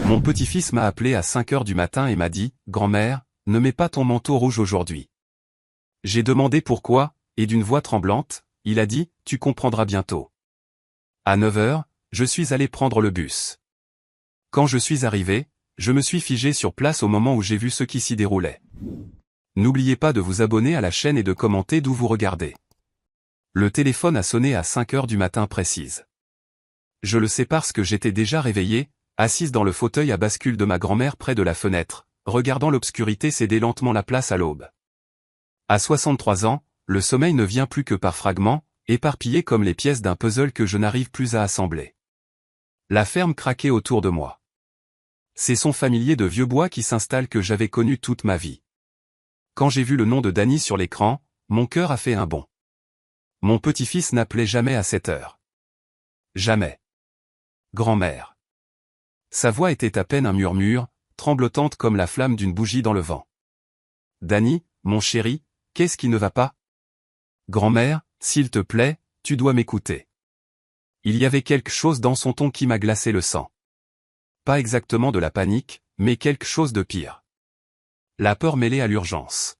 Mon petit-fils m'a appelé à 5 heures du matin et m'a dit « Grand-mère, ne mets pas ton manteau rouge aujourd'hui ». J'ai demandé pourquoi, et d'une voix tremblante, il a dit « Tu comprendras bientôt ». À 9 heures, je suis allé prendre le bus. Quand je suis arrivé, je me suis figé sur place au moment où j'ai vu ce qui s'y déroulait. N'oubliez pas de vous abonner à la chaîne et de commenter d'où vous regardez. Le téléphone a sonné à 5 heures du matin précise. Je le sais parce que j'étais déjà réveillé, assise dans le fauteuil à bascule de ma grand-mère près de la fenêtre, regardant l'obscurité céder lentement la place à l'aube. À 63 ans, le sommeil ne vient plus que par fragments, éparpillés comme les pièces d'un puzzle que je n'arrive plus à assembler. La ferme craquait autour de moi. Ces sons familiers de vieux bois qui s'installent que j'avais connus toute ma vie. Quand j'ai vu le nom de Danny sur l'écran, mon cœur a fait un bond. Mon petit-fils n'appelait jamais à cette heure. Jamais. Grand-mère. Sa voix était à peine un murmure, tremblotante comme la flamme d'une bougie dans le vent. Danny, mon chéri, qu'est-ce qui ne va pas? Grand-mère, s'il te plaît, tu dois m'écouter. Il y avait quelque chose dans son ton qui m'a glacé le sang. Pas exactement de la panique, mais quelque chose de pire. La peur mêlée à l'urgence.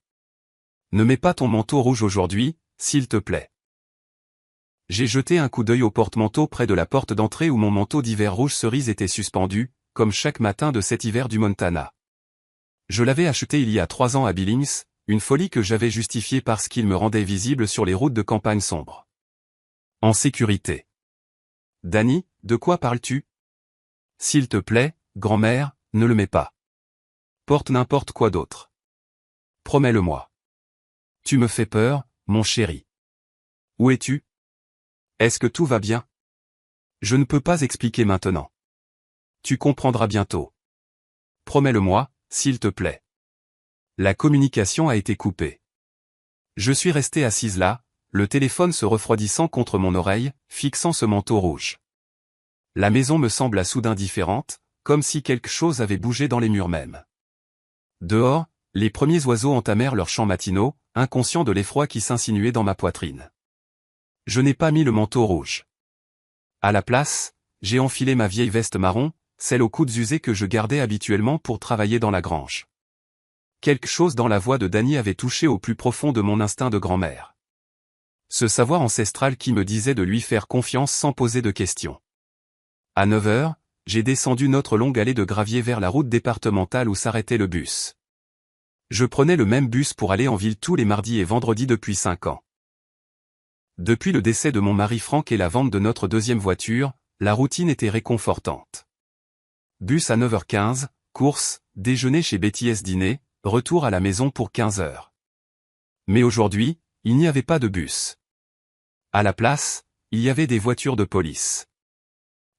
Ne mets pas ton manteau rouge aujourd'hui, s'il te plaît. J'ai jeté un coup d'œil au porte-manteau près de la porte d'entrée où mon manteau d'hiver rouge cerise était suspendu, comme chaque matin de cet hiver du Montana. Je l'avais acheté il y a 3 ans à Billings, une folie que j'avais justifiée parce qu'il me rendait visible sur les routes de campagne sombres. En sécurité. Danny, de quoi parles-tu? S'il te plaît, grand-mère, ne le mets pas. Porte n'importe quoi d'autre. Promets-le-moi. Tu me fais peur, mon chéri. Où es-tu? Est-ce que tout va bien? Je ne peux pas expliquer maintenant. Tu comprendras bientôt. Promets-le-moi, s'il te plaît. La communication a été coupée. Je suis resté assise là, le téléphone se refroidissant contre mon oreille, fixant ce manteau rouge. La maison me sembla soudain différente, comme si quelque chose avait bougé dans les murs même. Dehors, les premiers oiseaux entamèrent leurs chants matinaux, inconscients de l'effroi qui s'insinuait dans ma poitrine. Je n'ai pas mis le manteau rouge. À la place, j'ai enfilé ma vieille veste marron, celle aux coudes usés que je gardais habituellement pour travailler dans la grange. Quelque chose dans la voix de Danny avait touché au plus profond de mon instinct de grand-mère. Ce savoir ancestral qui me disait de lui faire confiance sans poser de questions. À 9 heures, j'ai descendu notre longue allée de gravier vers la route départementale où s'arrêtait le bus. Je prenais le même bus pour aller en ville tous les mardis et vendredis depuis 5 ans. Depuis le décès de mon mari Franck et la vente de notre deuxième voiture, la routine était réconfortante. Bus à 9h15, course, déjeuner chez Betty S. dîner, retour à la maison pour 15 heures. Mais aujourd'hui, il n'y avait pas de bus. À la place, il y avait des voitures de police.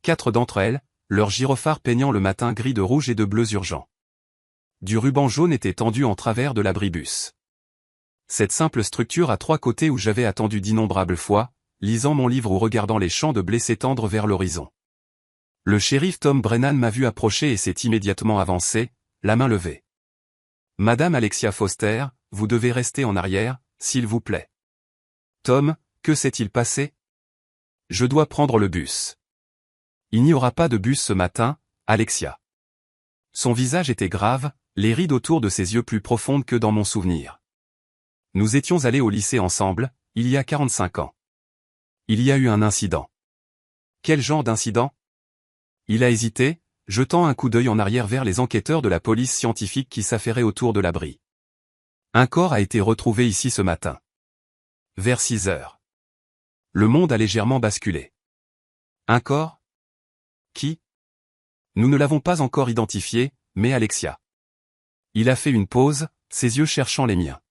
4 d'entre elles, leurs gyrophares peignant le matin gris de rouge et de bleu urgent. Du ruban jaune était tendu en travers de l'abribus. Cette simple structure à 3 côtés où j'avais attendu d'innombrables fois, lisant mon livre ou regardant les champs de blé s'étendre vers l'horizon. Le shérif Tom Brennan m'a vu approcher et s'est immédiatement avancé, la main levée. Madame Alexia Foster, vous devez rester en arrière, s'il vous plaît. Tom, que s'est-il passé? Je dois prendre le bus. Il n'y aura pas de bus ce matin, Alexia. Son visage était grave, les rides autour de ses yeux plus profondes que dans mon souvenir. Nous étions allés au lycée ensemble, il y a 45 ans. Il y a eu un incident. Quel genre d'incident? Il a hésité, jetant un coup d'œil en arrière vers les enquêteurs de la police scientifique qui s'affairaient autour de l'abri. Un corps a été retrouvé ici ce matin. Vers 6 heures. Le monde a légèrement basculé. Un corps? Qui? Nous ne l'avons pas encore identifié, mais Alexia. Il a fait une pause, ses yeux cherchant les miens.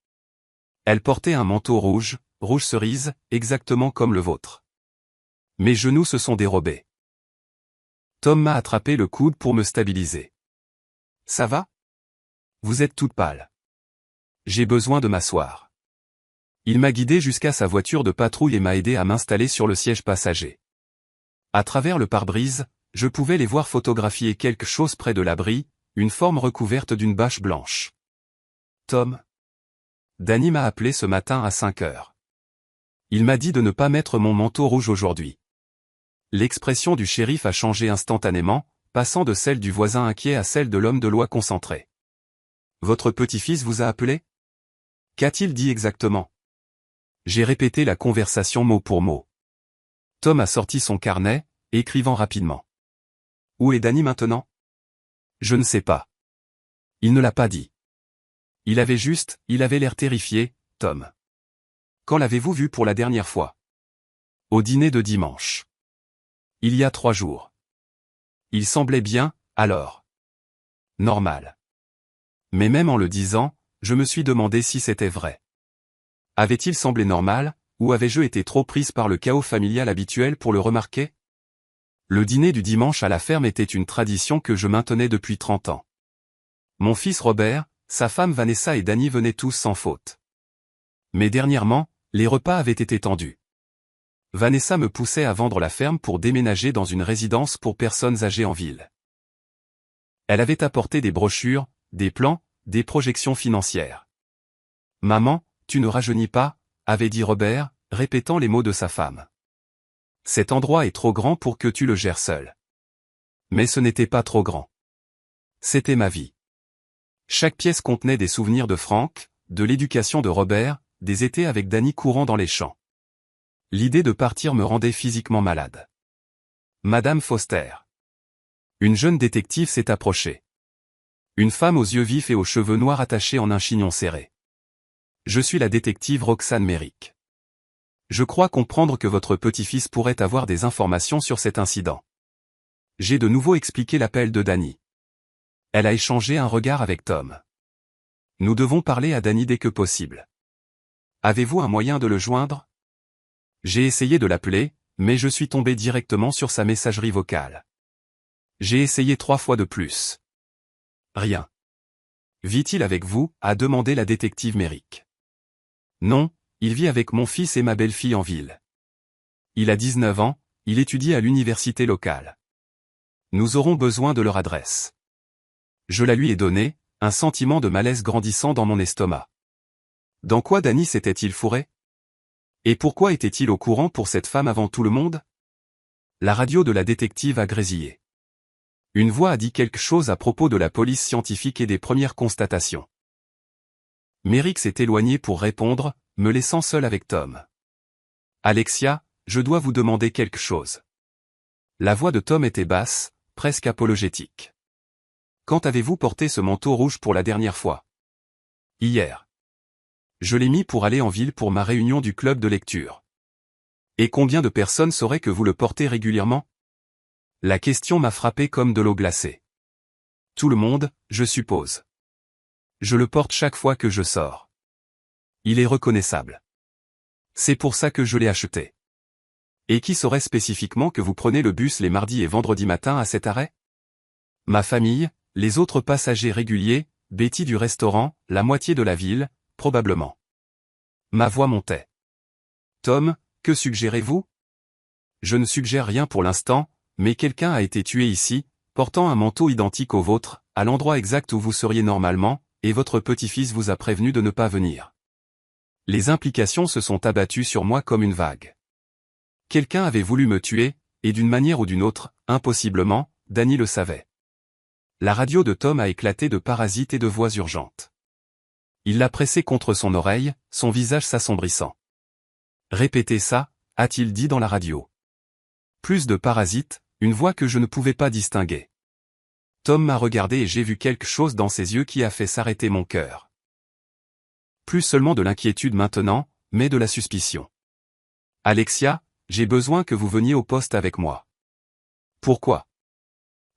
Elle portait un manteau rouge, rouge cerise, exactement comme le vôtre. Mes genoux se sont dérobés. Tom m'a attrapé le coude pour me stabiliser. Ça va? Vous êtes toute pâle. J'ai besoin de m'asseoir. Il m'a guidé jusqu'à sa voiture de patrouille et m'a aidé à m'installer sur le siège passager. À travers le pare-brise, je pouvais les voir photographier quelque chose près de l'abri, une forme recouverte d'une bâche blanche. Tom. Danny m'a appelé ce matin à 5 heures. Il m'a dit de ne pas mettre mon manteau rouge aujourd'hui. L'expression du shérif a changé instantanément, passant de celle du voisin inquiet à celle de l'homme de loi concentré. Votre petit-fils vous a appelé? Qu'a-t-il dit exactement? J'ai répété la conversation mot pour mot. Tom a sorti son carnet, écrivant rapidement. Où est Danny maintenant? Je ne sais pas. Il ne l'a pas dit. Il avait l'air terrifié, Tom. Quand l'avez-vous vu pour la dernière fois? Au dîner de dimanche. Il y a 3 jours. Il semblait bien, alors. Normal. Mais même en le disant, je me suis demandé si c'était vrai. Avait-il semblé normal, ou avais-je été trop prise par le chaos familial habituel pour le remarquer? Le dîner du dimanche à la ferme était une tradition que je maintenais depuis 30 ans. Mon fils Robert, sa femme Vanessa et Danny venaient tous sans faute. Mais dernièrement, les repas avaient été tendus. Vanessa me poussait à vendre la ferme pour déménager dans une résidence pour personnes âgées en ville. Elle avait apporté des brochures, des plans, des projections financières. « Maman, tu ne rajeunis pas », avait dit Robert, répétant les mots de sa femme. « Cet endroit est trop grand pour que tu le gères seul. » Mais ce n'était pas trop grand. C'était ma vie. Chaque pièce contenait des souvenirs de Franck, de l'éducation de Robert, des étés avec Danny courant dans les champs. L'idée de partir me rendait physiquement malade. Madame Foster. Une jeune détective s'est approchée. Une femme aux yeux vifs et aux cheveux noirs attachés en un chignon serré. Je suis la détective Roxane Merrick. Je crois comprendre que votre petit-fils pourrait avoir des informations sur cet incident. J'ai de nouveau expliqué l'appel de Danny. Elle a échangé un regard avec Tom. Nous devons parler à Danny dès que possible. Avez-vous un moyen de le joindre? J'ai essayé de l'appeler, mais je suis tombé directement sur sa messagerie vocale. J'ai essayé 3 fois de plus. Rien. Vit-il avec vous? A demandé la détective Merrick. Non, il vit avec mon fils et ma belle-fille en ville. Il a 19 ans, il étudie à l'université locale. Nous aurons besoin de leur adresse. Je la lui ai donnée, un sentiment de malaise grandissant dans mon estomac. Dans quoi Danny s'était-il fourré? Et pourquoi était-il au courant pour cette femme avant tout le monde? La radio de la détective a grésillé. Une voix a dit quelque chose à propos de la police scientifique et des premières constatations. Merrick s'est éloigné pour répondre, me laissant seul avec Tom. Alexia, je dois vous demander quelque chose. La voix de Tom était basse, presque apologétique. Quand avez-vous porté ce manteau rouge pour la dernière fois? Hier. Je l'ai mis pour aller en ville pour ma réunion du club de lecture. Et combien de personnes sauraient que vous le portez régulièrement? La question m'a frappé comme de l'eau glacée. Tout le monde, je suppose. Je le porte chaque fois que je sors. Il est reconnaissable. C'est pour ça que je l'ai acheté. Et qui saurait spécifiquement que vous prenez le bus les mardis et vendredis matins à cet arrêt? Ma famille, les autres passagers réguliers, Betty du restaurant, la moitié de la ville, probablement. Ma voix montait. Tom, que suggérez-vous? Je ne suggère rien pour l'instant, mais quelqu'un a été tué ici, portant un manteau identique au vôtre, à l'endroit exact où vous seriez normalement, et votre petit-fils vous a prévenu de ne pas venir. Les implications se sont abattues sur moi comme une vague. Quelqu'un avait voulu me tuer, et d'une manière ou d'une autre, impossiblement, Danny le savait. La radio de Tom a éclaté de parasites et de voix urgentes. Il l'a pressé contre son oreille, son visage s'assombrissant. Répétez ça, a-t-il dit dans la radio. Plus de parasites, une voix que je ne pouvais pas distinguer. Tom m'a regardé et j'ai vu quelque chose dans ses yeux qui a fait s'arrêter mon cœur. Plus seulement de l'inquiétude maintenant, mais de la suspicion. Alexia, j'ai besoin que vous veniez au poste avec moi. Pourquoi?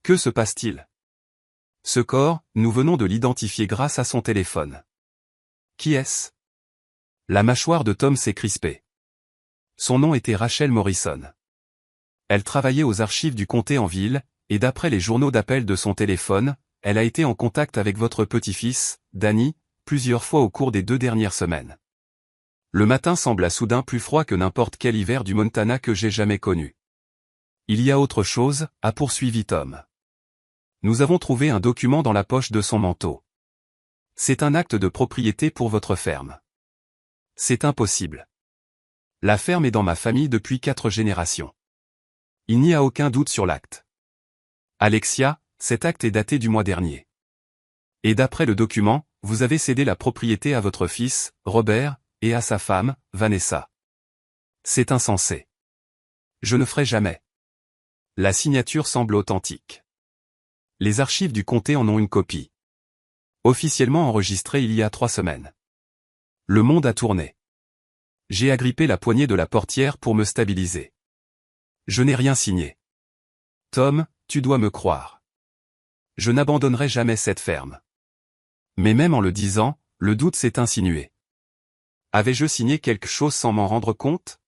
Que se passe-t-il? Ce corps, nous venons de l'identifier grâce à son téléphone. Qui est-ce? La mâchoire de Tom s'est crispée. Son nom était Rachel Morrison. Elle travaillait aux archives du comté en ville, et d'après les journaux d'appel de son téléphone, elle a été en contact avec votre petit-fils, Danny, plusieurs fois au cours des 2 dernières semaines. Le matin sembla soudain plus froid que n'importe quel hiver du Montana que j'ai jamais connu. Il y a autre chose, a poursuivi Tom. Nous avons trouvé un document dans la poche de son manteau. C'est un acte de propriété pour votre ferme. C'est impossible. La ferme est dans ma famille depuis 4 générations. Il n'y a aucun doute sur l'acte. Alexia, cet acte est daté du mois dernier. Et d'après le document, vous avez cédé la propriété à votre fils, Robert, et à sa femme, Vanessa. C'est insensé. Je ne ferai jamais. La signature semble authentique. Les archives du comté en ont une copie. Officiellement enregistrée il y a 3 semaines. Le monde a tourné. J'ai agrippé la poignée de la portière pour me stabiliser. Je n'ai rien signé. Tom, tu dois me croire. Je n'abandonnerai jamais cette ferme. Mais même en le disant, le doute s'est insinué. Avais-je signé quelque chose sans m'en rendre compte?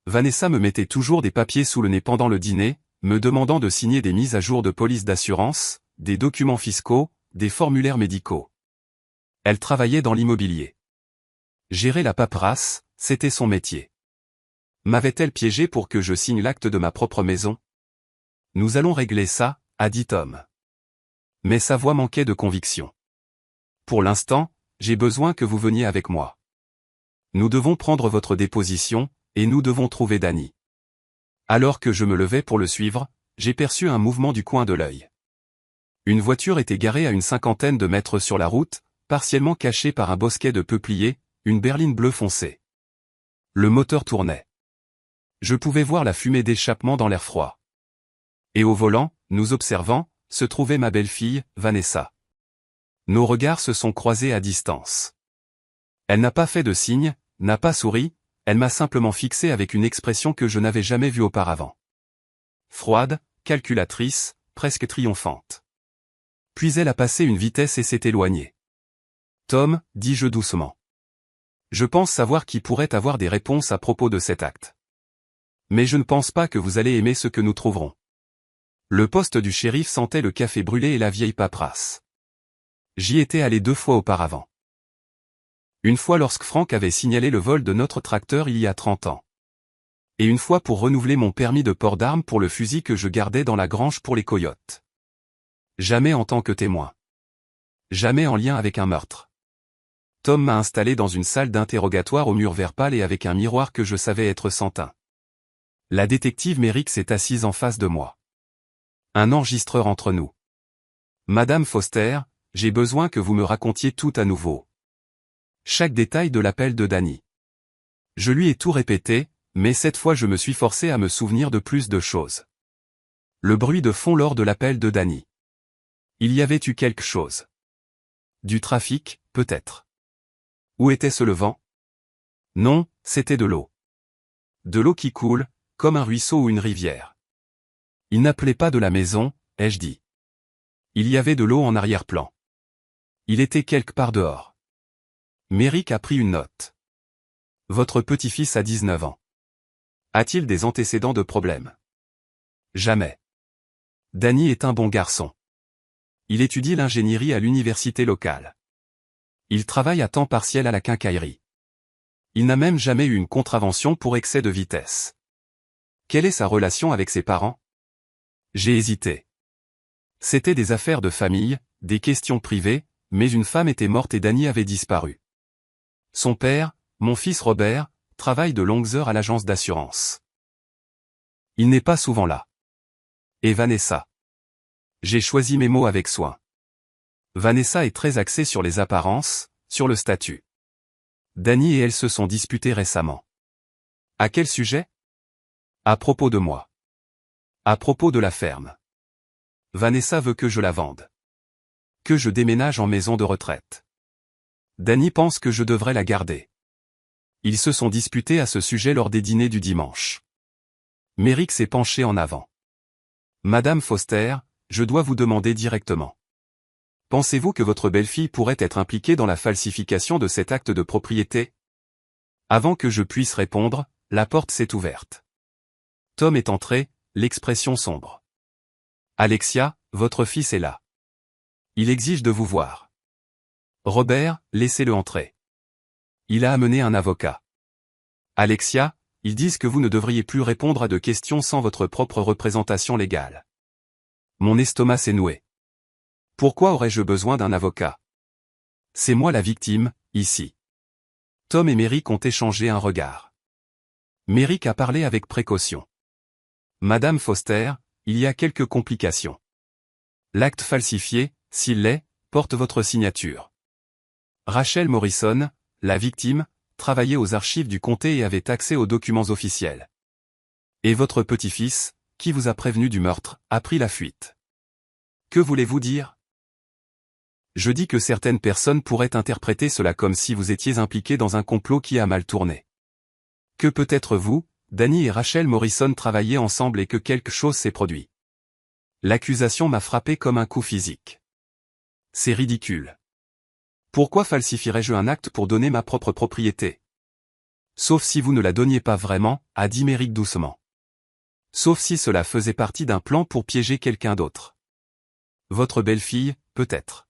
Vanessa me mettait toujours des papiers sous le nez pendant le dîner, me demandant de signer des mises à jour de police d'assurance, des documents fiscaux, des formulaires médicaux. Elle travaillait dans l'immobilier. Gérer la paperasse, c'était son métier. M'avait-elle piégé pour que je signe l'acte de ma propre maison? Nous allons régler ça, a dit Tom. Mais sa voix manquait de conviction. Pour l'instant, j'ai besoin que vous veniez avec moi. Nous devons prendre votre déposition, et nous devons trouver Danny. Alors que je me levais pour le suivre, j'ai perçu un mouvement du coin de l'œil. Une voiture était garée à une 50aine de mètres sur la route, partiellement cachée par un bosquet de peupliers, une berline bleu foncé. Le moteur tournait. Je pouvais voir la fumée d'échappement dans l'air froid. Et au volant, nous observant, se trouvait ma belle-fille, Vanessa. Nos regards se sont croisés à distance. Elle n'a pas fait de signe, n'a pas souri, elle m'a simplement fixé avec une expression que je n'avais jamais vue auparavant. Froide, calculatrice, presque triomphante. Puis elle a passé une vitesse et s'est éloignée. Tom, dis-je doucement. Je pense savoir qui pourrait avoir des réponses à propos de cet acte. Mais je ne pense pas que vous allez aimer ce que nous trouverons. Le poste du shérif sentait le café brûlé et la vieille paperasse. J'y étais allé 2 fois auparavant. Une fois lorsque Franck avait signalé le vol de notre tracteur il y a 30 ans. Et une fois pour renouveler mon permis de port d'armes pour le fusil que je gardais dans la grange pour les coyotes. Jamais en tant que témoin. Jamais en lien avec un meurtre. Tom m'a installé dans une salle d'interrogatoire au mur vert pâle et avec un miroir que je savais être sans teint. La détective Merrick s'est assise en face de moi. Un enregistreur entre nous. Madame Foster, j'ai besoin que vous me racontiez tout à nouveau. Chaque détail de l'appel de Danny. Je lui ai tout répété, mais cette fois je me suis forcé à me souvenir de plus de choses. Le bruit de fond lors de l'appel de Danny. Il y avait eu quelque chose. Du trafic, peut-être. Où était-ce le vent? Non, c'était de l'eau. De l'eau qui coule, comme un ruisseau ou une rivière. Il n'appelait pas de la maison, ai-je dit. Il y avait de l'eau en arrière-plan. Il était quelque part dehors. Merrick a pris une note. Votre petit-fils a 19 ans. A-t-il des antécédents de problèmes? Jamais. Danny est un bon garçon. Il étudie l'ingénierie à l'université locale. Il travaille à temps partiel à la quincaillerie. Il n'a même jamais eu une contravention pour excès de vitesse. Quelle est sa relation avec ses parents? J'ai hésité. C'était des affaires de famille, des questions privées, mais une femme était morte et Danny avait disparu. Son père, mon fils Robert, travaille de longues heures à l'agence d'assurance. Il n'est pas souvent là. Et Vanessa. J'ai choisi mes mots avec soin. Vanessa est très axée sur les apparences, sur le statut. Danny et elle se sont disputés récemment. À quel sujet? À propos de moi. À propos de la ferme. Vanessa veut que je la vende. Que je déménage en maison de retraite. Danny pense que je devrais la garder. Ils se sont disputés à ce sujet lors des dîners du dimanche. Merrick s'est penché en avant. Madame Foster, je dois vous demander directement. Pensez-vous que votre belle-fille pourrait être impliquée dans la falsification de cet acte de propriété? Avant que je puisse répondre, la porte s'est ouverte. Tom est entré, l'expression sombre. Alexia, votre fils est là. Il exige de vous voir. Robert, laissez-le entrer. Il a amené un avocat. Alexia, ils disent que vous ne devriez plus répondre à de questions sans votre propre représentation légale. Mon estomac s'est noué. Pourquoi aurais-je besoin d'un avocat? C'est moi la victime, ici. Tom et Merrick ont échangé un regard. Merrick a parlé avec précaution. Madame Foster, il y a quelques complications. L'acte falsifié, s'il l'est, porte votre signature. Rachel Morrison, la victime, travaillait aux archives du comté et avait accès aux documents officiels. Et votre petit-fils, qui vous a prévenu du meurtre, a pris la fuite. Que voulez-vous dire? Je dis que certaines personnes pourraient interpréter cela comme si vous étiez impliqué dans un complot qui a mal tourné. Que peut-être vous, Danny et Rachel Morrison travaillaient ensemble et que quelque chose s'est produit. L'accusation m'a frappé comme un coup physique. C'est ridicule. Pourquoi falsifierais-je un acte pour donner ma propre propriété? Sauf si vous ne la donniez pas vraiment, a dit Merrick doucement. Sauf si cela faisait partie d'un plan pour piéger quelqu'un d'autre. Votre belle-fille, peut-être.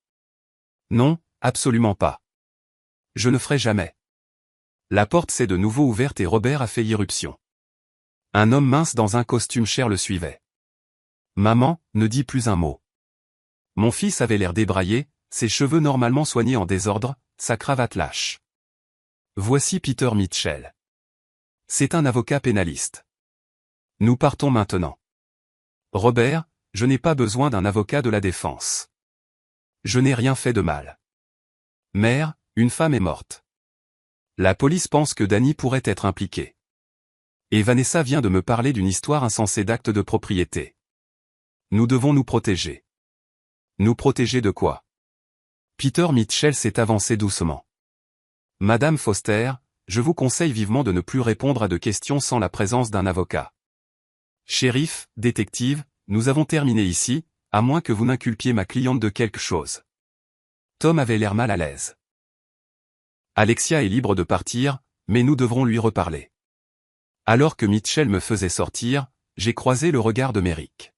Non, absolument pas. Je ne ferai jamais. La porte s'est de nouveau ouverte et Robert a fait irruption. Un homme mince dans un costume cher le suivait. Maman, ne dis plus un mot. Mon fils avait l'air débraillé, ses cheveux normalement soignés en désordre, sa cravate lâche. Voici Peter Mitchell. C'est un avocat pénaliste. Nous partons maintenant. Robert, je n'ai pas besoin d'un avocat de la défense. Je n'ai rien fait de mal. Mère, une femme est morte. La police pense que Danny pourrait être impliqué. Et Vanessa vient de me parler d'une histoire insensée d'acte de propriété. Nous devons nous protéger. Nous protéger de quoi? Peter Mitchell s'est avancé doucement. Madame Foster, je vous conseille vivement de ne plus répondre à de questions sans la présence d'un avocat. Shérif, détective, nous avons terminé ici, à moins que vous n'inculpiez ma cliente de quelque chose. Tom avait l'air mal à l'aise. Alexia est libre de partir, mais nous devrons lui reparler. Alors que Mitchell me faisait sortir, j'ai croisé le regard de Merrick.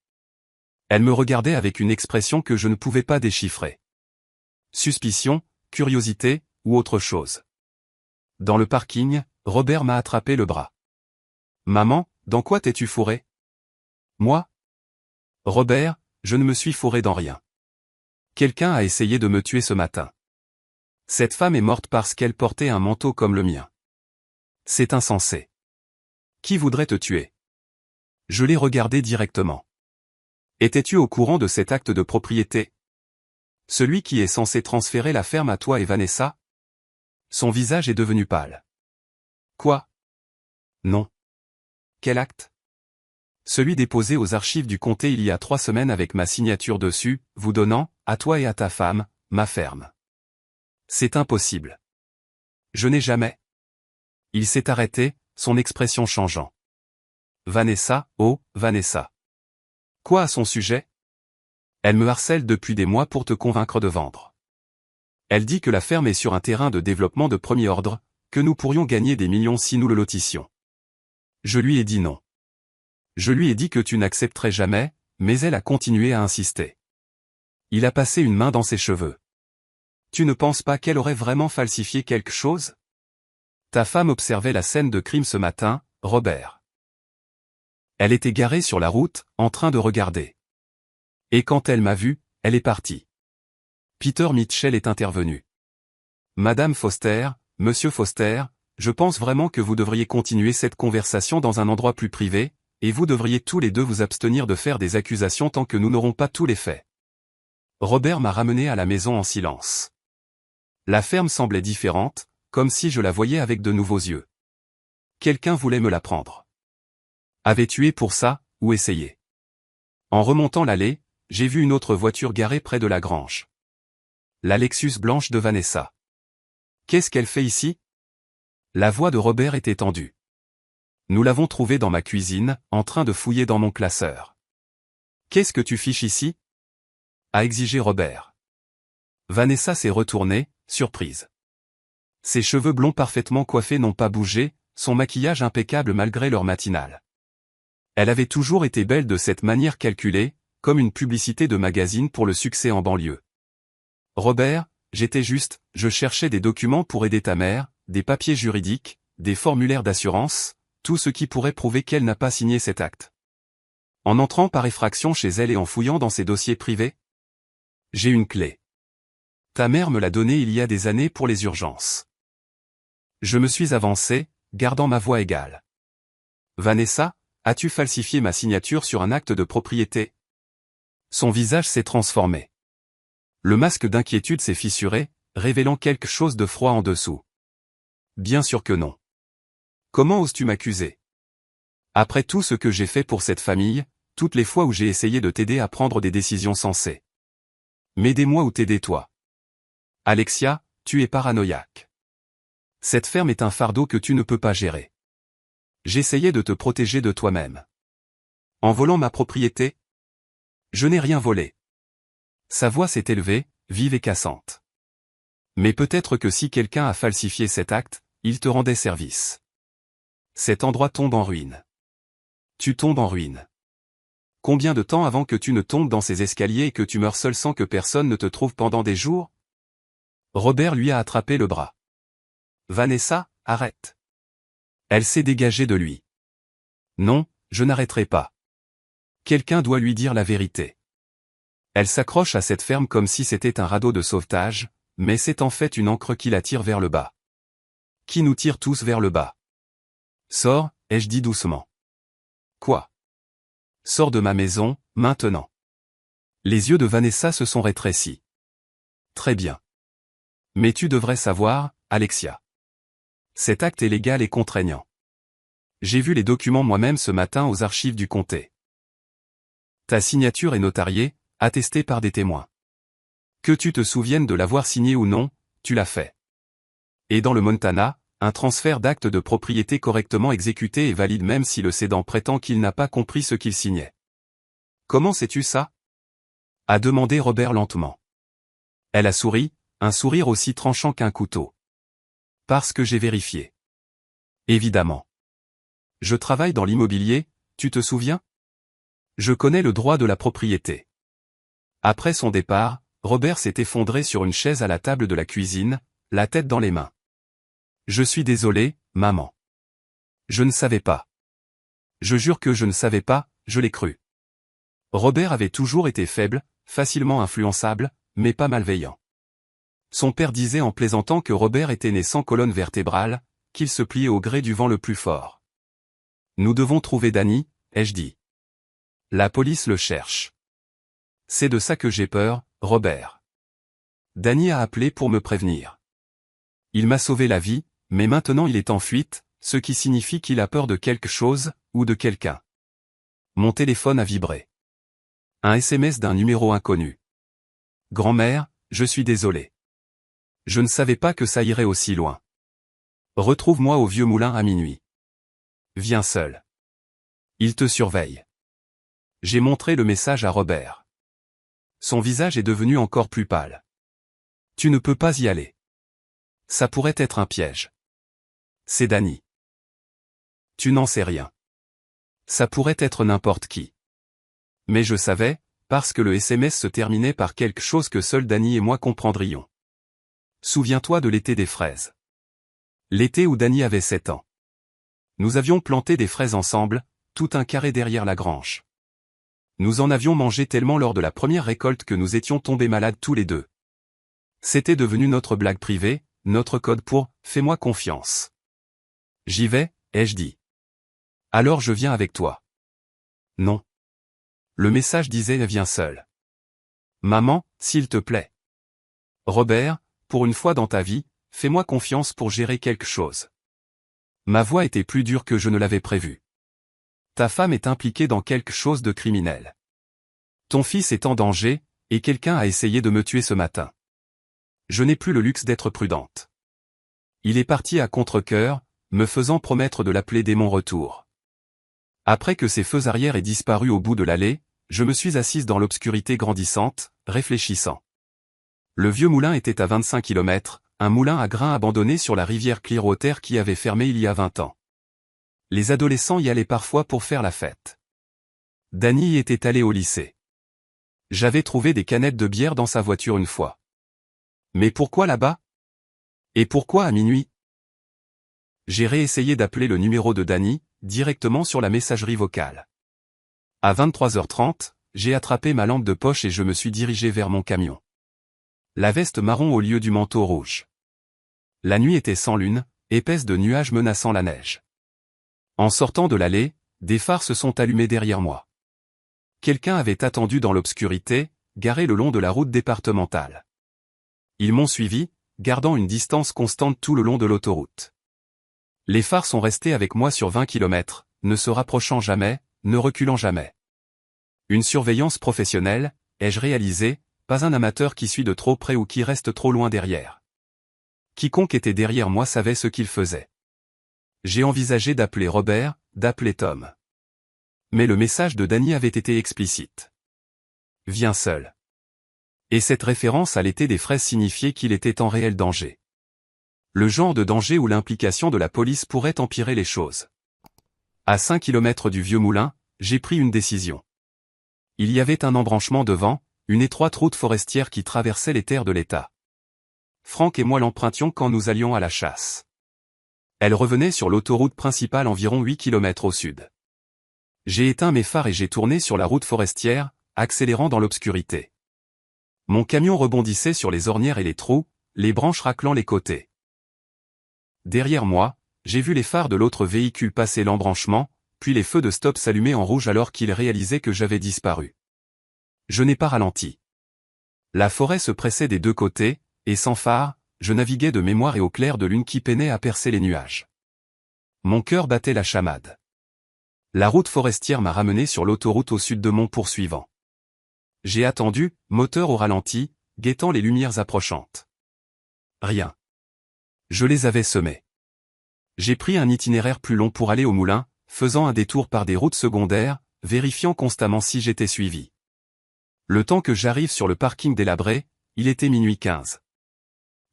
Elle me regardait avec une expression que je ne pouvais pas déchiffrer. Suspicion, curiosité, ou autre chose. Dans le parking, Robert m'a attrapé le bras. Maman, dans quoi t'es-tu fourré? Moi? Robert, je ne me suis fourré dans rien. Quelqu'un a essayé de me tuer ce matin. Cette femme est morte parce qu'elle portait un manteau comme le mien. C'est insensé. Qui voudrait te tuer? Je l'ai regardé directement. Étais-tu au courant de cet acte de propriété? Celui qui est censé transférer la ferme à toi et Vanessa? Son visage est devenu pâle. Quoi? Non. Quel acte? Celui déposé aux archives du comté il y a 3 semaines avec ma signature dessus, vous donnant, à toi et à ta femme, ma ferme. C'est impossible. Je n'ai jamais. Il s'est arrêté, son expression changeant. Vanessa, oh, Vanessa. Quoi à son sujet? Elle me harcèle depuis des mois pour te convaincre de vendre. Elle dit que la ferme est sur un terrain de développement de premier ordre, que nous pourrions gagner des millions si nous le lotissions. Je lui ai dit non. Je lui ai dit que tu n'accepterais jamais, mais elle a continué à insister. Il a passé une main dans ses cheveux. Tu ne penses pas qu'elle aurait vraiment falsifié quelque chose? Ta femme observait la scène de crime ce matin, Robert. Elle était garée sur la route, en train de regarder. Et quand elle m'a vu, elle est partie. Peter Mitchell est intervenu. Madame Foster, Monsieur Foster, je pense vraiment que vous devriez continuer cette conversation dans un endroit plus privé, et vous devriez tous les deux vous abstenir de faire des accusations tant que nous n'aurons pas tous les faits. Robert m'a ramené à la maison en silence. La ferme semblait différente, comme si je la voyais avec de nouveaux yeux. Quelqu'un voulait me la prendre. Avait tué pour ça, ou essayé. En remontant l'allée, j'ai vu une autre voiture garée près de la grange. La Lexus blanche de Vanessa. Qu'est-ce qu'elle fait ici? La voix de Robert était tendue. Nous l'avons trouvée dans ma cuisine, en train de fouiller dans mon classeur. Qu'est-ce que tu fiches ici? A exigé Robert. Vanessa s'est retournée, surprise. Ses cheveux blonds parfaitement coiffés n'ont pas bougé, son maquillage impeccable malgré l'heure matinale. Elle avait toujours été belle de cette manière calculée, comme une publicité de magazine pour le succès en banlieue. Robert, je cherchais des documents pour aider ta mère, des papiers juridiques, des formulaires d'assurance, tout ce qui pourrait prouver qu'elle n'a pas signé cet acte. En entrant par effraction chez elle et en fouillant dans ses dossiers privés? J'ai une clé. Ta mère me l'a donnée il y a des années pour les urgences. Je me suis avancé, gardant ma voix égale. Vanessa, as-tu falsifié ma signature sur un acte de propriété? Son visage s'est transformé. Le masque d'inquiétude s'est fissuré, révélant quelque chose de froid en dessous. Bien sûr que non. Comment oses-tu m'accuser? Après tout ce que j'ai fait pour cette famille, toutes les fois où j'ai essayé de t'aider à prendre des décisions sensées. M'aider-moi ou t'aider toi. Alexia, tu es paranoïaque. Cette ferme est un fardeau que tu ne peux pas gérer. J'essayais de te protéger de toi-même. En volant ma propriété? Je n'ai rien volé. Sa voix s'est élevée, vive et cassante. Mais peut-être que si quelqu'un a falsifié cet acte, il te rendait service. Cet endroit tombe en ruine. Tu tombes en ruine. Combien de temps avant que tu ne tombes dans ces escaliers et que tu meurs seul sans que personne ne te trouve pendant des jours? Robert lui a attrapé le bras. Vanessa, arrête. Elle s'est dégagée de lui. Non, je n'arrêterai pas. Quelqu'un doit lui dire la vérité. Elle s'accroche à cette ferme comme si c'était un radeau de sauvetage, mais c'est en fait une ancre qui la tire vers le bas. Qui nous tire tous vers le bas. Sors, ai-je dit doucement. Quoi? Sors de ma maison, maintenant. Les yeux de Vanessa se sont rétrécis. Très bien. Mais tu devrais savoir, Alexia. Cet acte est légal et contraignant. J'ai vu les documents moi-même ce matin aux archives du comté. Ta signature est notariée, attestée par des témoins. Que tu te souviennes de l'avoir signé ou non, tu l'as fait. Et dans le Montana, un transfert d'acte de propriété correctement exécuté est valide même si le cédant prétend qu'il n'a pas compris ce qu'il signait. Comment sais-tu ça? A demandé Robert lentement. Elle a souri, un sourire aussi tranchant qu'un couteau. Parce que j'ai vérifié. Évidemment. Je travaille dans l'immobilier, tu te souviens? Je connais le droit de la propriété. Après son départ, Robert s'est effondré sur une chaise à la table de la cuisine, la tête dans les mains. Je suis désolé, maman. Je ne savais pas. Je jure que je ne savais pas, je l'ai cru. Robert avait toujours été faible, facilement influençable, mais pas malveillant. Son père disait en plaisantant que Robert était né sans colonne vertébrale, qu'il se pliait au gré du vent le plus fort. Nous devons trouver Danny, ai-je dit. La police le cherche. C'est de ça que j'ai peur, Robert. Danny a appelé pour me prévenir. Il m'a sauvé la vie, mais maintenant il est en fuite, ce qui signifie qu'il a peur de quelque chose, ou de quelqu'un. Mon téléphone a vibré. Un SMS d'un numéro inconnu. Grand-mère, je suis désolé. Je ne savais pas que ça irait aussi loin. Retrouve-moi au vieux moulin à minuit. Viens seul. Il te surveille. J'ai montré le message à Robert. Son visage est devenu encore plus pâle. Tu ne peux pas y aller. Ça pourrait être un piège. C'est Danny. Tu n'en sais rien. Ça pourrait être n'importe qui. Mais je savais, parce que le SMS se terminait par quelque chose que seul Danny et moi comprendrions. Souviens-toi de l'été des fraises. L'été où Danny avait 7 ans. Nous avions planté des fraises ensemble, tout un carré derrière la grange. Nous en avions mangé tellement lors de la première récolte que nous étions tombés malades tous les deux. C'était devenu notre blague privée, notre code pour « fais-moi confiance ». J'y vais, ai-je dit. Alors je viens avec toi. Non. Le message disait « viens seul ». Maman, s'il te plaît. Robert, pour une fois dans ta vie, fais-moi confiance pour gérer quelque chose. Ma voix était plus dure que je ne l'avais prévu. Ta femme est impliquée dans quelque chose de criminel. Ton fils est en danger, et quelqu'un a essayé de me tuer ce matin. Je n'ai plus le luxe d'être prudente. Il est parti à contre-cœur, me faisant promettre de l'appeler dès mon retour. Après que ses feux arrière aient disparu au bout de l'allée, je me suis assise dans l'obscurité grandissante, réfléchissant. Le vieux moulin était à 25 km, un moulin à grains abandonné sur la rivière Clearwater qui avait fermé il y a 20 ans. Les adolescents y allaient parfois pour faire la fête. Danny y était allé au lycée. J'avais trouvé des canettes de bière dans sa voiture une fois. Mais pourquoi là-bas? Et pourquoi à minuit? J'ai réessayé d'appeler le numéro de Danny, directement sur la messagerie vocale. À 23h30, j'ai attrapé ma lampe de poche et je me suis dirigé vers mon camion. La veste marron au lieu du manteau rouge. La nuit était sans lune, épaisse de nuages menaçant la neige. En sortant de l'allée, Des phares se sont allumés derrière moi. Quelqu'un avait attendu dans l'obscurité, garé le long de la route départementale. Ils m'ont suivi, gardant une distance constante tout le long de l'autoroute. Les phares sont restés avec moi sur 20 km, ne se rapprochant jamais, ne reculant jamais. Une surveillance professionnelle, ai-je réalisé, pas un amateur qui suit de trop près ou qui reste trop loin derrière. Quiconque était derrière moi savait ce qu'il faisait. J'ai envisagé d'appeler Robert, d'appeler Tom. Mais le message de Danny avait été explicite. Viens seul. Et cette référence à l'été des fraises signifiait qu'il était en réel danger. Le genre de danger où l'implication de la police pourrait empirer les choses. À 5 km du vieux moulin, j'ai pris une décision. Il y avait un embranchement devant, une étroite route forestière qui traversait les terres de l'État. Franck et moi l'empruntions quand nous allions à la chasse. Elle revenait sur l'autoroute principale environ 8 km au sud. J'ai éteint mes phares et j'ai tourné sur la route forestière, accélérant dans l'obscurité. Mon camion rebondissait sur les ornières et les trous, les branches raclant les côtés. Derrière moi, j'ai vu les phares de l'autre véhicule passer l'embranchement, puis les feux de stop s'allumer en rouge alors qu'ils réalisaient que j'avais disparu. Je n'ai pas ralenti. La forêt se pressait des deux côtés, et sans phare, je naviguais de mémoire et au clair de lune qui peinait à percer les nuages. Mon cœur battait la chamade. La route forestière m'a ramené sur l'autoroute au sud de mon poursuivant. J'ai attendu, moteur au ralenti, guettant les lumières approchantes. Rien. Je les avais semées. J'ai pris un itinéraire plus long pour aller au moulin, faisant un détour par des routes secondaires, vérifiant constamment si j'étais suivi. Le temps que j'arrive sur le parking délabré, il était minuit 15.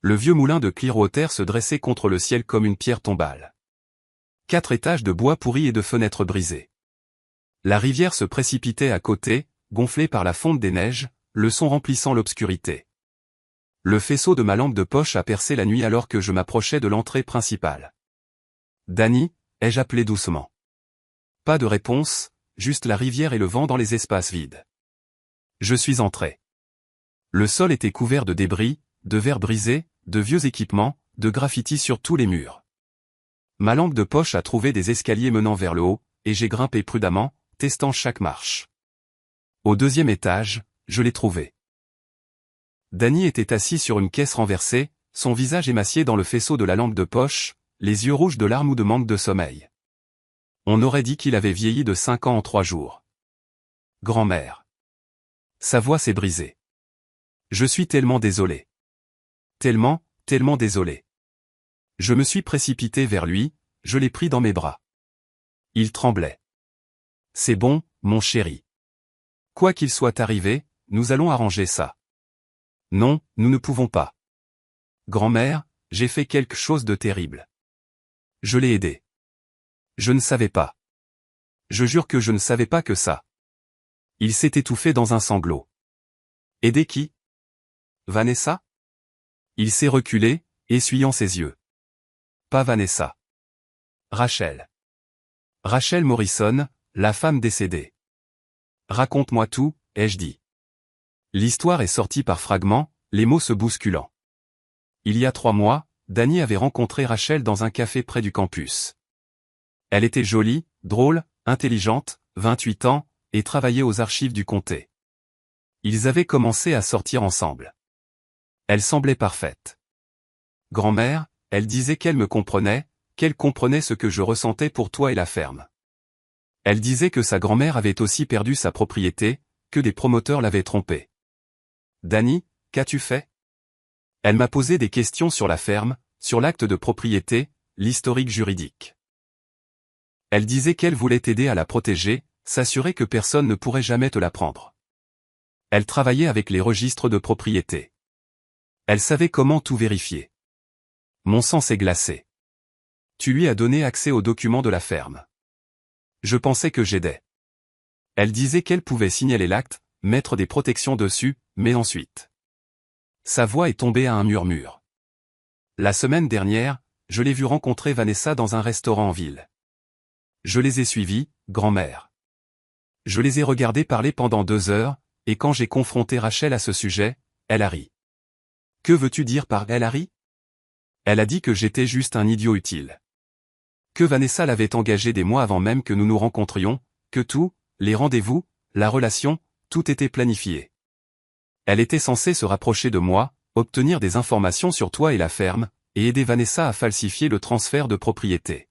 Le vieux moulin de Clearwater se dressait contre le ciel comme une pierre tombale. 4 étages de bois pourri et de fenêtres brisées. La rivière se précipitait à côté, gonflée par la fonte des neiges, le son remplissant l'obscurité. Le faisceau de ma lampe de poche a percé la nuit alors que je m'approchais de l'entrée principale. Danny, ai-je appelé doucement. Pas de réponse, juste la rivière et le vent dans les espaces vides. Je suis entré. Le sol était couvert de débris, de verres brisés, de vieux équipements, de graffitis sur tous les murs. Ma lampe de poche a trouvé des escaliers menant vers le haut, et j'ai grimpé prudemment, testant chaque marche. Au 2e étage, je l'ai trouvé. Danny était assis sur une caisse renversée, son visage émacié dans le faisceau de la lampe de poche, les yeux rouges de larmes ou de manque de sommeil. On aurait dit qu'il avait vieilli de 5 ans en 3 jours. Grand-mère. Sa voix s'est brisée. Je suis tellement désolé. Tellement désolé. Je me suis précipité vers lui, je l'ai pris dans mes bras. Il tremblait. C'est bon, mon chéri. Quoi qu'il soit arrivé, nous allons arranger ça. Non, nous ne pouvons pas. Grand-mère, j'ai fait quelque chose de terrible. Je l'ai aidé. Je ne savais pas. Je jure que je ne savais pas que ça. Il s'est étouffé dans un sanglot. Aider qui? Vanessa? Il s'est reculé, essuyant ses yeux. Pas Vanessa. Rachel. Rachel Morrison, la femme décédée. Raconte-moi tout, ai-je dit. L'histoire est sortie par fragments, les mots se bousculant. Il y a 3 mois, Danny avait rencontré Rachel dans un café près du campus. Elle était jolie, drôle, intelligente, 28 ans, et travaillait aux archives du comté. Ils avaient commencé à sortir ensemble. Elle semblait parfaite. Grand-mère, elle disait qu'elle me comprenait, qu'elle comprenait ce que je ressentais pour toi et la ferme. Elle disait que sa grand-mère avait aussi perdu sa propriété, que des promoteurs l'avaient trompée. Danny, qu'as-tu fait? Elle m'a posé des questions sur la ferme, sur l'acte de propriété, l'historique juridique. Elle disait qu'elle voulait t'aider à la protéger, s'assurer que personne ne pourrait jamais te la prendre. Elle travaillait avec les registres de propriété. Elle savait comment tout vérifier. Mon sang s'est glacé. Tu lui as donné accès aux documents de la ferme. Je pensais que j'aidais. Elle disait qu'elle pouvait signaler l'acte, mettre des protections dessus, mais ensuite. Sa voix est tombée à un murmure. La semaine dernière, je l'ai vue rencontrer Vanessa dans un restaurant en ville. Je les ai suivis, grand-mère. Je les ai regardés parler pendant 2 heures, et quand j'ai confronté Rachel à ce sujet, elle a ri. Que veux-tu dire par elle a ri? Elle a dit que j'étais juste un idiot utile. que Vanessa l'avait engagé des mois avant même que nous nous rencontrions, que tout, les rendez-vous, la relation, tout était planifié. Elle était censée se rapprocher de moi, obtenir des informations sur toi et la ferme, et aider Vanessa à falsifier le transfert de propriété.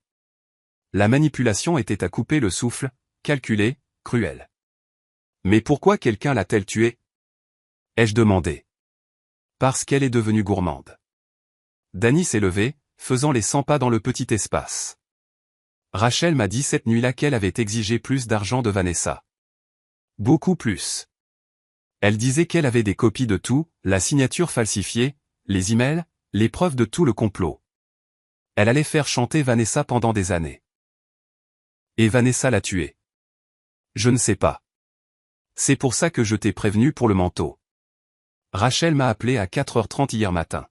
La manipulation était à couper le souffle, calculée, cruelle. Mais pourquoi quelqu'un l'a-t-elle tuée? Ai-je demandé. Parce qu'elle est devenue gourmande. Danny s'est levé, faisant les 100 pas dans le petit espace. Rachel m'a dit cette nuit-là qu'elle avait exigé plus d'argent de Vanessa. Beaucoup plus. Elle disait qu'elle avait des copies de tout, la signature falsifiée, les emails, les preuves de tout le complot. Elle allait faire chanter Vanessa pendant des années. Et Vanessa l'a tuée. Je ne sais pas. C'est pour ça que je t'ai prévenu pour le manteau. Rachel m'a appelé à 4h30 hier matin.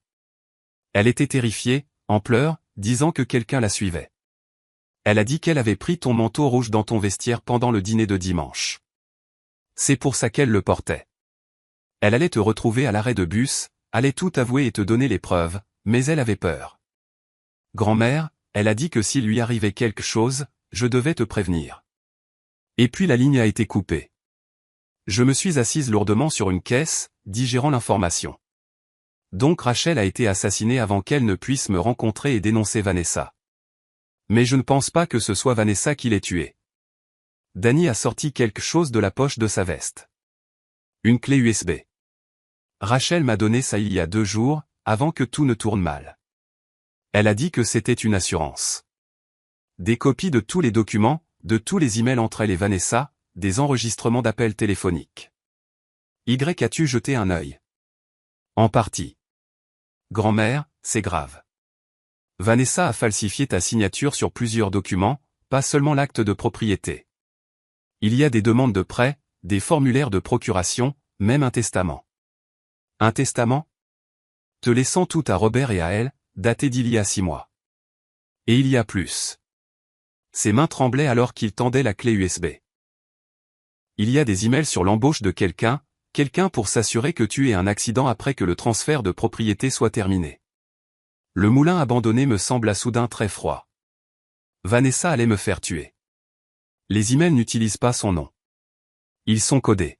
Elle était terrifiée, en pleurs, disant que quelqu'un la suivait. Elle a dit qu'elle avait pris ton manteau rouge dans ton vestiaire pendant le dîner de dimanche. C'est pour ça qu'elle le portait. Elle allait te retrouver à l'arrêt de bus, allait tout avouer et te donner les preuves, mais elle avait peur. Grand-mère, elle a dit que s'il lui arrivait quelque chose, je devais te prévenir. Et puis la ligne a été coupée. Je me suis assise lourdement sur une caisse, digérant l'information. Donc Rachel a été assassinée avant qu'elle ne puisse me rencontrer et dénoncer Vanessa. Mais je ne pense pas que ce soit Vanessa qui l'ait tuée. Danny a sorti quelque chose de la poche de sa veste. Une clé USB. Rachel m'a donné ça il y a 2 jours, avant que tout ne tourne mal. Elle a dit que c'était une assurance. Des copies de tous les documents, de tous les emails entre elle et Vanessa, des enregistrements d'appels téléphoniques. As-tu jeté un œil? En partie. Grand-mère, c'est grave. Vanessa a falsifié ta signature sur plusieurs documents, pas seulement l'acte de propriété. Il y a des demandes de prêt, des formulaires de procuration, même un testament. Un testament? Te laissant tout à Robert et à elle, daté d'il y a 6 mois. Et il y a plus. Ses mains tremblaient alors qu'il tendait la clé USB. Il y a des emails sur l'embauche de quelqu'un pour s'assurer que tu aies un accident après que le transfert de propriété soit terminé. Le moulin abandonné me sembla soudain très froid. Vanessa allait me faire tuer. Les emails n'utilisent pas son nom. Ils sont codés.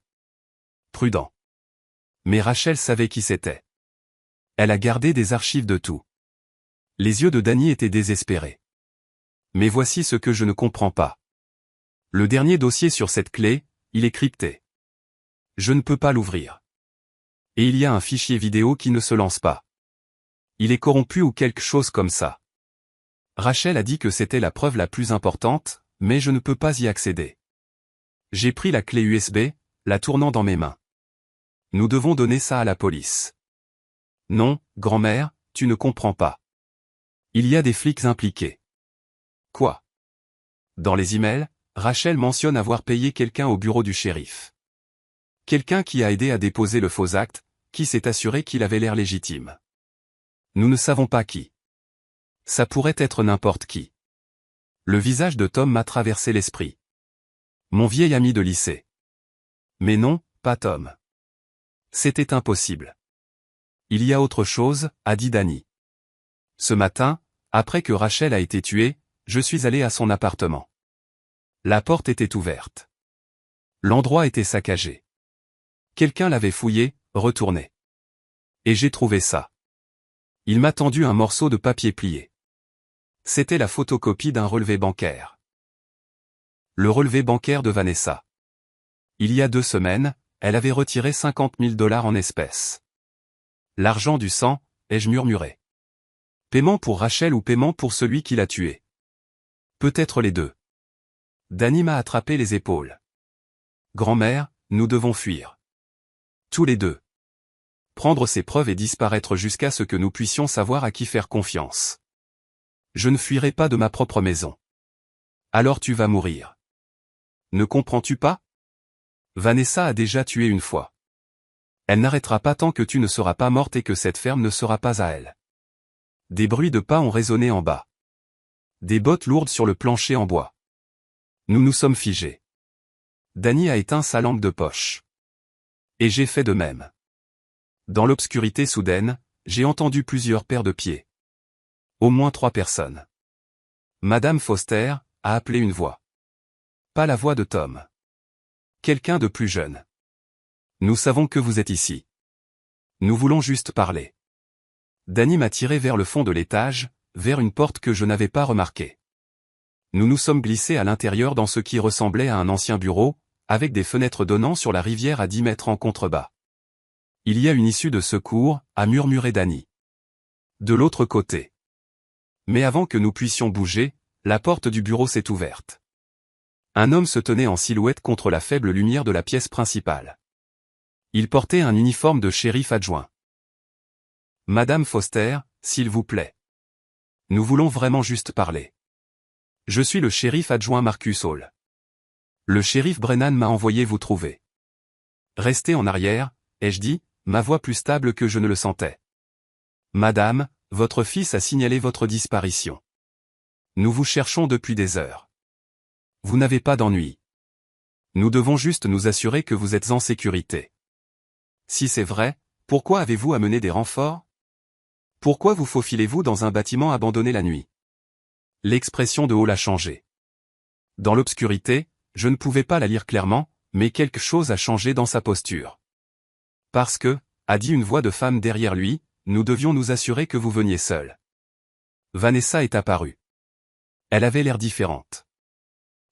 Prudent. Mais Rachel savait qui c'était. Elle a gardé des archives de tout. Les yeux de Danny étaient désespérés. Mais voici ce que je ne comprends pas. Le dernier dossier sur cette clé, il est crypté. Je ne peux pas l'ouvrir. Et il y a un fichier vidéo qui ne se lance pas. Il est corrompu ou quelque chose comme ça. Rachel a dit que c'était la preuve la plus importante, mais je ne peux pas y accéder. J'ai pris la clé USB, la tournant dans mes mains. Nous devons donner ça à la police. Non, grand-mère, tu ne comprends pas. Il y a des flics impliqués. Quoi? Dans les emails, Rachel mentionne avoir payé quelqu'un au bureau du shérif. Quelqu'un qui a aidé à déposer le faux acte, qui s'est assuré qu'il avait l'air légitime. Nous ne savons pas qui. Ça pourrait être n'importe qui. Le visage de Tom m'a traversé l'esprit. Mon vieil ami de lycée. Mais non, pas Tom. C'était impossible. Il y a autre chose, a dit Danny. Ce matin, après que Rachel a été tuée, je suis allé à son appartement. La porte était ouverte. L'endroit était saccagé. Quelqu'un l'avait fouillé, retourné. Et j'ai trouvé ça. Il m'a tendu un morceau de papier plié. C'était la photocopie d'un relevé bancaire. Le relevé bancaire de Vanessa. Il y a 2 semaines, elle avait retiré $50 000 en espèces. L'argent du sang, ai-je murmuré. Paiement pour Rachel ou paiement pour celui qui l'a tuée? Peut-être les deux. Danny m'a attrapé les épaules. Grand-mère, nous devons fuir. Tous les deux. Prendre ces preuves et disparaître jusqu'à ce que nous puissions savoir à qui faire confiance. Je ne fuirai pas de ma propre maison. Alors tu vas mourir. Ne comprends-tu pas? Vanessa a déjà tué une fois. Elle n'arrêtera pas tant que tu ne seras pas morte et que cette ferme ne sera pas à elle. Des bruits de pas ont résonné en bas. Des bottes lourdes sur le plancher en bois. Nous nous sommes figés. Danny a éteint sa lampe de poche. Et j'ai fait de même. Dans l'obscurité soudaine, j'ai entendu plusieurs paires de pieds. Au moins 3 personnes. Madame Foster a appelé une voix. Pas la voix de Tom. Quelqu'un de plus jeune. Nous savons que vous êtes ici. Nous voulons juste parler. Danny m'a tiré vers le fond de l'étage, vers une porte que je n'avais pas remarquée. Nous nous sommes glissés à l'intérieur dans ce qui ressemblait à un ancien bureau, avec des fenêtres donnant sur la rivière à 10 mètres en contrebas. Il y a une issue de secours, a murmuré Danny. De l'autre côté. Mais avant que nous puissions bouger, la porte du bureau s'est ouverte. Un homme se tenait en silhouette contre la faible lumière de la pièce principale. Il portait un uniforme de shérif adjoint. Madame Foster, s'il vous plaît. Nous voulons vraiment juste parler. Je suis le shérif adjoint Marcus Hall. Le shérif Brennan m'a envoyé vous trouver. Restez en arrière, ai-je dit, ma voix plus stable que je ne le sentais. Madame, votre fils a signalé votre disparition. Nous vous cherchons depuis des heures. Vous n'avez pas d'ennui. Nous devons juste nous assurer que vous êtes en sécurité. Si c'est vrai, pourquoi avez-vous amené des renforts? Pourquoi vous faufilez-vous dans un bâtiment abandonné la nuit? L'expression de Hall a changé. Dans l'obscurité, je ne pouvais pas la lire clairement, mais quelque chose a changé dans sa posture. Parce que, a dit une voix de femme derrière lui, nous devions nous assurer que vous veniez seul. Vanessa est apparue. Elle avait l'air différente.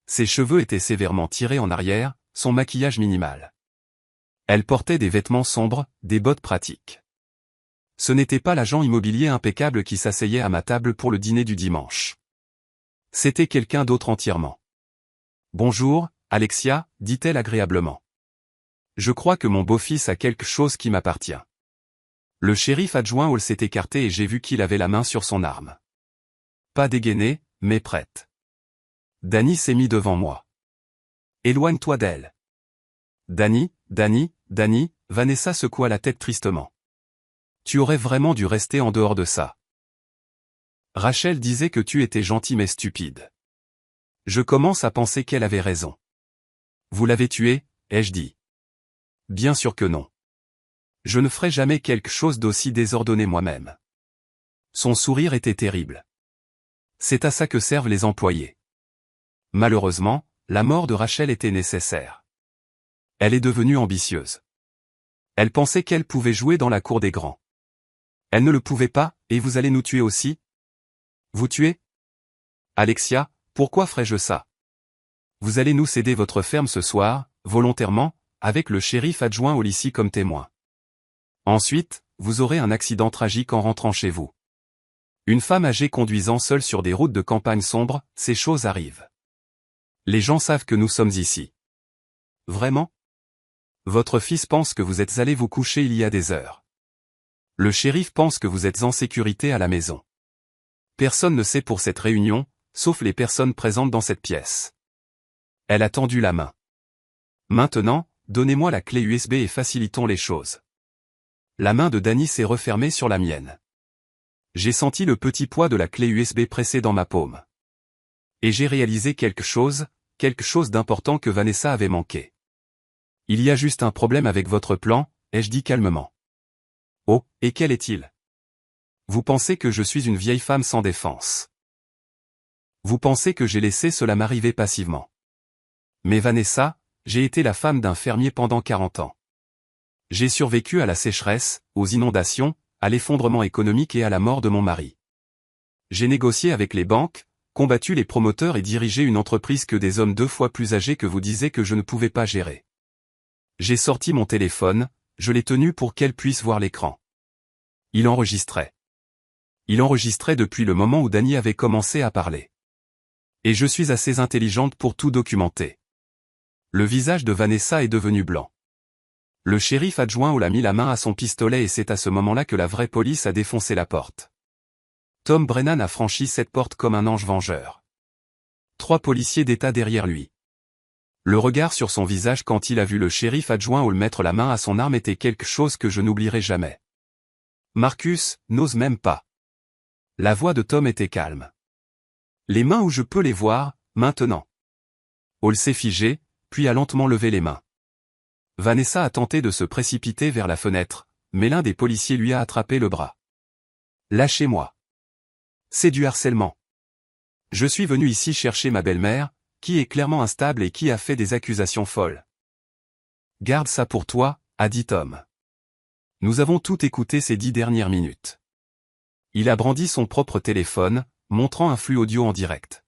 Ses cheveux étaient sévèrement tirés en arrière, son maquillage minimal. Elle portait des vêtements sombres, des bottes pratiques. Ce n'était pas l'agent immobilier impeccable qui s'asseyait à ma table pour le dîner du dimanche. C'était quelqu'un d'autre entièrement. Bonjour, Alexia, dit-elle agréablement. Je crois que mon beau-fils a quelque chose qui m'appartient. Le shérif adjoint Hall s'est écarté et j'ai vu qu'il avait la main sur son arme. Pas dégainée, mais prête. Danny s'est mis devant moi. Éloigne-toi d'elle. Danny, Vanessa secoua la tête tristement. Tu aurais vraiment dû rester en dehors de ça. Rachel disait que tu étais gentil mais stupide. Je commence à penser qu'elle avait raison. Vous l'avez tué, ai-je dit. Bien sûr que non. Je ne ferai jamais quelque chose d'aussi désordonné moi-même. Son sourire était terrible. C'est à ça que servent les employés. Malheureusement, la mort de Rachel était nécessaire. Elle est devenue ambitieuse. Elle pensait qu'elle pouvait jouer dans la cour des grands. Elle ne le pouvait pas, et vous allez nous tuer aussi? Vous tuer? Alexia, pourquoi ferais-je ça? Vous allez nous céder votre ferme ce soir, volontairement, avec le shérif adjoint Hall ici comme témoin. Ensuite, vous aurez un accident tragique en rentrant chez vous. Une femme âgée conduisant seule sur des routes de campagne sombres, ces choses arrivent. Les gens savent que nous sommes ici. Vraiment? Votre fils pense que vous êtes allé vous coucher il y a des heures. Le shérif pense que vous êtes en sécurité à la maison. Personne ne sait pour cette réunion, sauf les personnes présentes dans cette pièce. Elle a tendu la main. Maintenant, donnez-moi la clé USB et facilitons les choses. La main de Danny s'est refermée sur la mienne. J'ai senti le petit poids de la clé USB pressée dans ma paume. Et j'ai réalisé quelque chose d'important que Vanessa avait manqué. Il y a juste un problème avec votre plan, ai-je dit calmement. Oh, et quel est-il? Vous pensez que je suis une vieille femme sans défense. Vous pensez que j'ai laissé cela m'arriver passivement. Mais Vanessa, j'ai été la femme d'un fermier pendant 40 ans. J'ai survécu à la sécheresse, aux inondations, à l'effondrement économique et à la mort de mon mari. J'ai négocié avec les banques, combattu les promoteurs et dirigé une entreprise que des hommes 2 fois plus âgés que vous disaient que je ne pouvais pas gérer. J'ai sorti mon téléphone, je l'ai tenu pour qu'elle puisse voir l'écran. Il enregistrait. Il enregistrait depuis le moment où Danny avait commencé à parler. Et je suis assez intelligente pour tout documenter. Le visage de Vanessa est devenu blanc. Le shérif adjoint Hall a mis la main à son pistolet et c'est à ce moment-là que la vraie police a défoncé la porte. Tom Brennan a franchi cette porte comme un ange vengeur. 3 policiers d'État derrière lui. Le regard sur son visage quand il a vu le shérif adjoint Hall mettre la main à son arme était quelque chose que je n'oublierai jamais. Marcus, n'ose même pas. La voix de Tom était calme. Les mains où je peux les voir, maintenant. Hall s'est figé, puis a lentement levé les mains. Vanessa a tenté de se précipiter vers la fenêtre, mais l'un des policiers lui a attrapé le bras. Lâchez-moi. C'est du harcèlement. Je suis venu ici chercher ma belle-mère, qui est clairement instable et qui a fait des accusations folles. Garde ça pour toi, a dit Tom. Nous avons tout écouté ces 10 dernières minutes. Il a brandi son propre téléphone, montrant un flux audio en direct.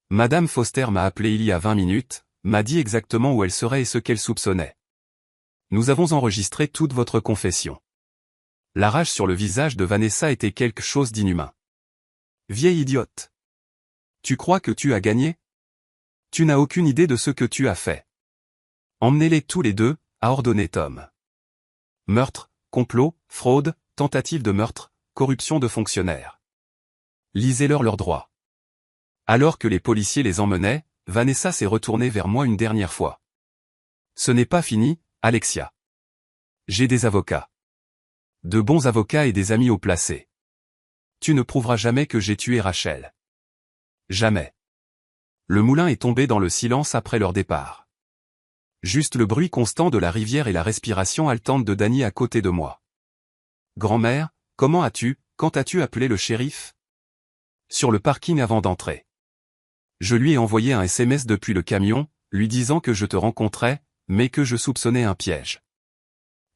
Madame Foster m'a appelé il y a 20 minutes, m'a dit exactement où elle serait et ce qu'elle soupçonnait. Nous avons enregistré toute votre confession. La rage sur le visage de Vanessa était quelque chose d'inhumain. Vieille idiote. Tu crois que tu as gagné? Tu n'as aucune idée de ce que tu as fait. Emmenez-les tous les deux, a ordonné Tom. Meurtre, complot, fraude, tentative de meurtre, corruption de fonctionnaires. Lisez-leur leurs droits. Alors que les policiers les emmenaient, Vanessa s'est retournée vers moi une dernière fois. Ce n'est pas fini, Alexia. J'ai des avocats. De bons avocats et des amis haut placés. Tu ne prouveras jamais que j'ai tué Rachel. Jamais. Le moulin est tombé dans le silence après leur départ. Juste le bruit constant de la rivière et la respiration haletante de Danny à côté de moi. Grand-mère, comment as-tu, quand as-tu appelé le shérif? Sur le parking avant d'entrer. Je lui ai envoyé un SMS depuis le camion, lui disant que je te rencontrais, mais que je soupçonnais un piège.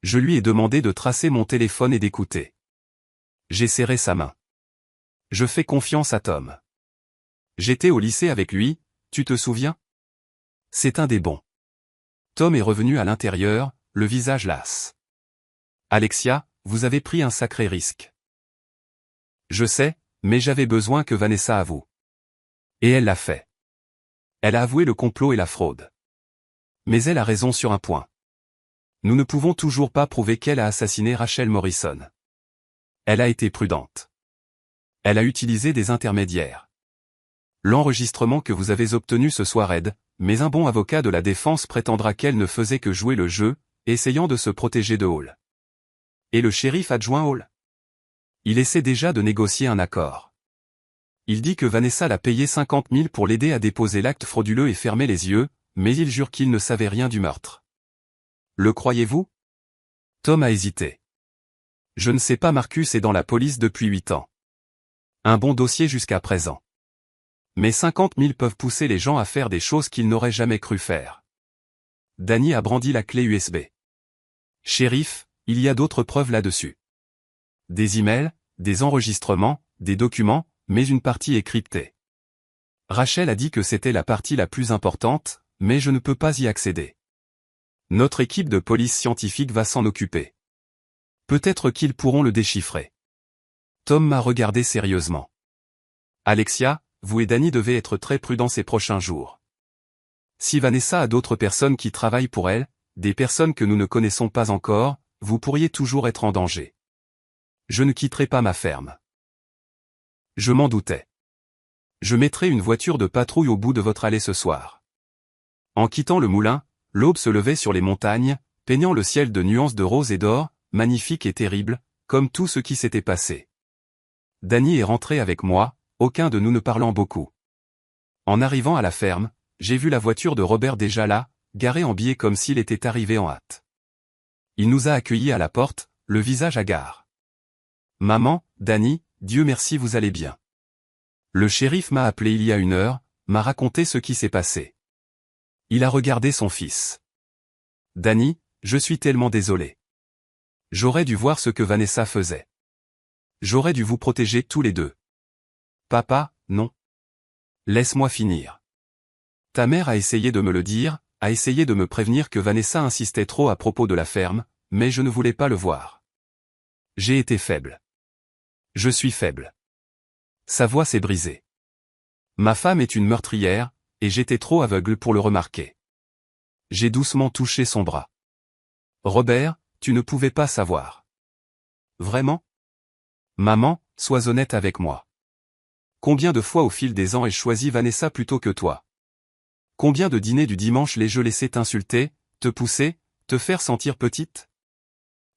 Je lui ai demandé de tracer mon téléphone et d'écouter. J'ai serré sa main. Je fais confiance à Tom. J'étais au lycée avec lui, tu te souviens? C'est un des bons. Tom est revenu à l'intérieur, le visage las. Alexia, vous avez pris un sacré risque. Je sais, mais j'avais besoin que Vanessa avoue. Et elle l'a fait. Elle a avoué le complot et la fraude. Mais elle a raison sur un point. Nous ne pouvons toujours pas prouver qu'elle a assassiné Rachel Morrison. Elle a été prudente. Elle a utilisé des intermédiaires. L'enregistrement que vous avez obtenu ce soir aide, mais un bon avocat de la défense prétendra qu'elle ne faisait que jouer le jeu, essayant de se protéger de Hall. Et le shérif adjoint Hall? Il essaie déjà de négocier un accord. Il dit que Vanessa l'a payé 50 000 pour l'aider à déposer l'acte frauduleux et fermer les yeux, mais il jure qu'il ne savait rien du meurtre. Le croyez-vous? Tom a hésité. Je ne sais pas, Marcus est dans la police depuis 8 ans. Un bon dossier jusqu'à présent. Mais 50 000 peuvent pousser les gens à faire des choses qu'ils n'auraient jamais cru faire. Danny a brandi la clé USB. Shérif, il y a d'autres preuves là-dessus. Des emails, des enregistrements, des documents, mais une partie est cryptée. Rachel a dit que c'était la partie la plus importante, mais je ne peux pas y accéder. Notre équipe de police scientifique va s'en occuper. Peut-être qu'ils pourront le déchiffrer. Tom m'a regardé sérieusement. Alexia, vous et Danny devez être très prudents ces prochains jours. Si Vanessa a d'autres personnes qui travaillent pour elle, des personnes que nous ne connaissons pas encore, vous pourriez toujours être en danger. Je ne quitterai pas ma ferme. Je m'en doutais. Je mettrai une voiture de patrouille au bout de votre allée ce soir. En quittant le moulin, l'aube se levait sur les montagnes, peignant le ciel de nuances de rose et d'or, magnifique et terrible, comme tout ce qui s'était passé. Danny est rentré avec moi, aucun de nous ne parlant beaucoup. En arrivant à la ferme, j'ai vu la voiture de Robert déjà là, garée en biais comme s'il était arrivé en hâte. Il nous a accueillis à la porte, le visage hagard. Maman, Danny, Dieu merci vous allez bien. Le shérif m'a appelé il y a 1 heure, m'a raconté ce qui s'est passé. Il a regardé son fils. Danny, je suis tellement désolé. J'aurais dû voir ce que Vanessa faisait. J'aurais dû vous protéger tous les deux. Papa, non. Laisse-moi finir. Ta mère a essayé de me le dire, a essayé de me prévenir que Vanessa insistait trop à propos de la ferme, mais je ne voulais pas le voir. J'ai été faible. Je suis faible. Sa voix s'est brisée. Ma femme est une meurtrière, et j'étais trop aveugle pour le remarquer. J'ai doucement touché son bras. Robert, tu ne pouvais pas savoir. Vraiment? Maman, sois honnête avec moi. Combien de fois au fil des ans ai-je choisi Vanessa plutôt que toi? Combien de dîners du dimanche l'ai-je laissé t'insulter, te pousser, te faire sentir petite?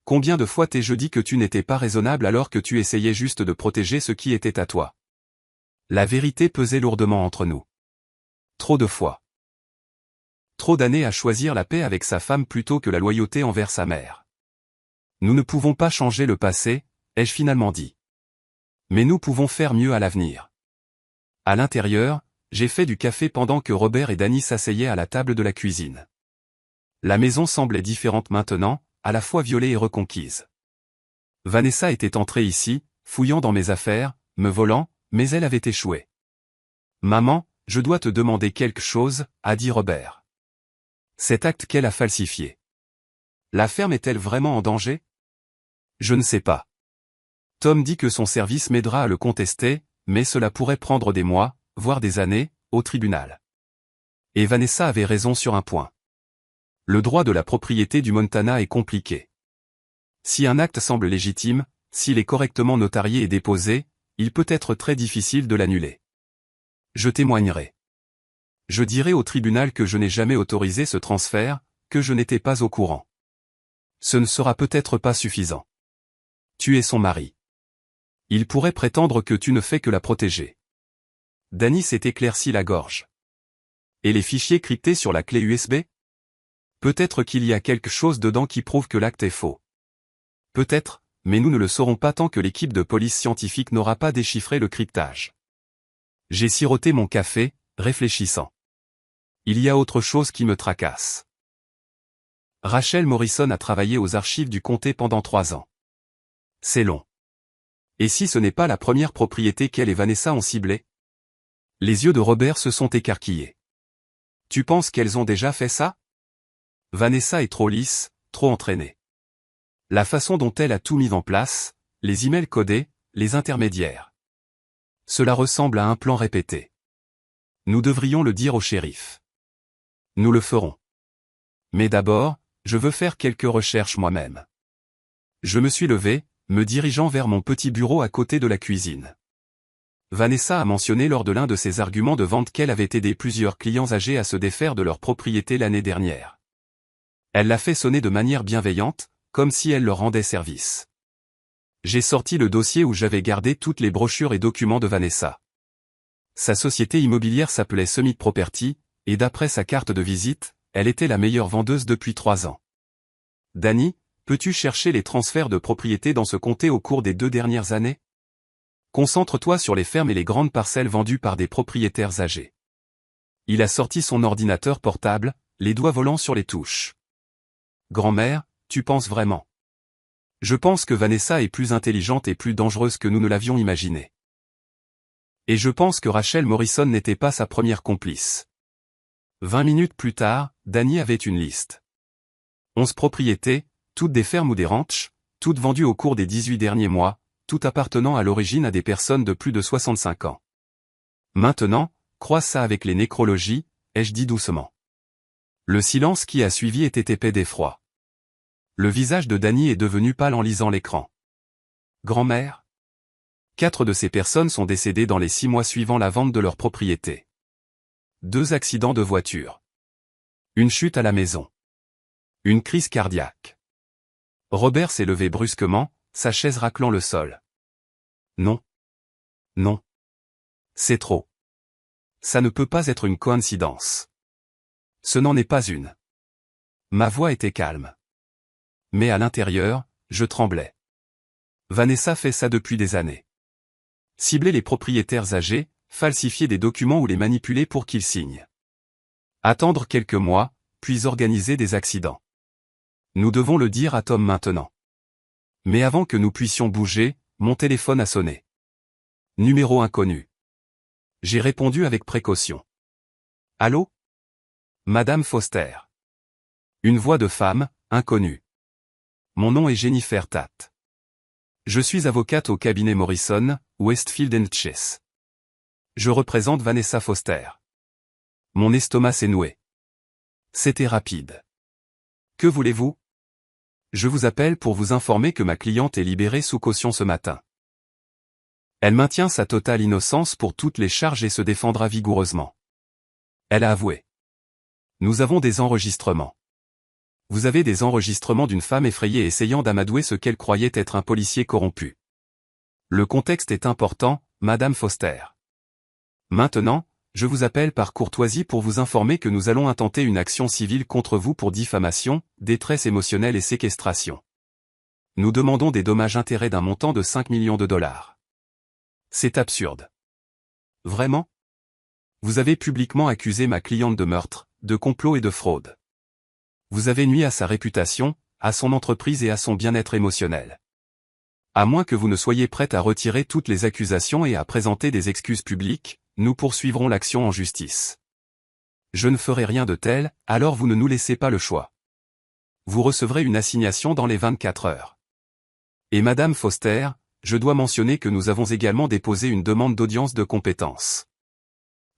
Combien de fois t'ai-je dit que tu n'étais pas raisonnable alors que tu essayais juste de protéger ce qui était à toi? La vérité pesait lourdement entre nous. Trop de fois. Trop d'années à choisir la paix avec sa femme plutôt que la loyauté envers sa mère. Nous ne pouvons pas changer le passé, ai-je finalement dit. Mais nous pouvons faire mieux à l'avenir. À l'intérieur, j'ai fait du café pendant que Robert et Danny s'asseyaient à la table de la cuisine. La maison semblait différente maintenant, à la fois violée et reconquise. Vanessa était entrée ici, fouillant dans mes affaires, me volant, mais elle avait échoué. « Maman, je dois te demander quelque chose », a dit Robert. « Cet acte qu'elle a falsifié. La ferme est-elle vraiment en danger ? Je ne sais pas. Tom dit que son service m'aidera à le contester, mais cela pourrait prendre des mois, voire des années, au tribunal. Et Vanessa avait raison sur un point. Le droit de la propriété du Montana est compliqué. Si un acte semble légitime, s'il est correctement notarié et déposé, il peut être très difficile de l'annuler. Je témoignerai. Je dirai au tribunal que je n'ai jamais autorisé ce transfert, que je n'étais pas au courant. Ce ne sera peut-être pas suffisant. Tu es son mari. Il pourrait prétendre que tu ne fais que la protéger. Danny s'est éclairci la gorge. Et les fichiers cryptés sur la clé USB ? Peut-être qu'il y a quelque chose dedans qui prouve que l'acte est faux. Peut-être, mais nous ne le saurons pas tant que l'équipe de police scientifique n'aura pas déchiffré le cryptage. J'ai siroté mon café, réfléchissant. Il y a autre chose qui me tracasse. Rachel Morrison a travaillé aux archives du comté pendant 3 ans. C'est long. Et si ce n'est pas la première propriété qu'elle et Vanessa ont ciblée ? Les yeux de Robert se sont écarquillés. Tu penses qu'elles ont déjà fait ça ? Vanessa est trop lisse, trop entraînée. La façon dont elle a tout mis en place, les emails codés, les intermédiaires. Cela ressemble à un plan répété. Nous devrions le dire au shérif. Nous le ferons. Mais d'abord, je veux faire quelques recherches moi-même. Je me suis levé, me dirigeant vers mon petit bureau à côté de la cuisine. Vanessa a mentionné lors de l'un de ses arguments de vente qu'elle avait aidé plusieurs clients âgés à se défaire de leur propriété l'année dernière. Elle l'a fait sonner de manière bienveillante, comme si elle leur rendait service. J'ai sorti le dossier où j'avais gardé toutes les brochures et documents de Vanessa. Sa société immobilière s'appelait Summit Property, et d'après sa carte de visite, elle était la meilleure vendeuse depuis 3 ans. Danny, peux-tu chercher les transferts de propriété dans ce comté au cours des 2 dernières années ? Concentre-toi sur les fermes et les grandes parcelles vendues par des propriétaires âgés. Il a sorti son ordinateur portable, les doigts volants sur les touches. Grand-mère, tu penses vraiment ? Je pense que Vanessa est plus intelligente et plus dangereuse que nous ne l'avions imaginé. Et je pense que Rachel Morrison n'était pas sa première complice. 20 minutes plus tard, Danny avait une liste. 11 propriétés, toutes des fermes ou des ranchs, toutes vendues au cours des 18 derniers mois, toutes appartenant à l'origine à des personnes de plus de 65 ans. Maintenant, croise ça avec les nécrologies, ai-je dit doucement. Le silence qui a suivi était épais d'effroi. Le visage de Danny est devenu pâle en lisant l'écran. Grand-mère ? 4 de ces personnes sont décédées dans les 6 mois suivant la vente de leur propriété. 2 accidents de voiture. Une chute à la maison. Une crise cardiaque. Robert s'est levé brusquement, sa chaise raclant le sol. Non. Non. C'est trop. Ça ne peut pas être une coïncidence. Ce n'en est pas une. Ma voix était calme. Mais à l'intérieur, je tremblais. Vanessa fait ça depuis des années. Cibler les propriétaires âgés, falsifier des documents ou les manipuler pour qu'ils signent. Attendre quelques mois, puis organiser des accidents. Nous devons le dire à Tom maintenant. Mais avant que nous puissions bouger, mon téléphone a sonné. Numéro inconnu. J'ai répondu avec précaution. Allô ? Madame Foster. Une voix de femme, inconnue. Mon nom est Jennifer Tate. Je suis avocate au cabinet Morrison, Westfield & Chase. Je représente Vanessa Foster. Mon estomac s'est noué. C'était rapide. Que voulez-vous ? Je vous appelle pour vous informer que ma cliente est libérée sous caution ce matin. Elle maintient sa totale innocence pour toutes les charges et se défendra vigoureusement. Elle a avoué. Nous avons des enregistrements. Vous avez des enregistrements d'une femme effrayée essayant d'amadouer ce qu'elle croyait être un policier corrompu. Le contexte est important, Madame Foster. Maintenant, je vous appelle par courtoisie pour vous informer que nous allons intenter une action civile contre vous pour diffamation, détresse émotionnelle et séquestration. Nous demandons des dommages-intérêts d'un montant de 5 millions de dollars. C'est absurde. Vraiment ? Vous avez publiquement accusé ma cliente de meurtre, de complot et de fraude. Vous avez nui à sa réputation, à son entreprise et à son bien-être émotionnel. À moins que vous ne soyez prête à retirer toutes les accusations et à présenter des excuses publiques, nous poursuivrons l'action en justice. Je ne ferai rien de tel, alors vous ne nous laissez pas le choix. Vous recevrez une assignation dans les 24 heures. Et Madame Foster, je dois mentionner que nous avons également déposé une demande d'audience de compétence.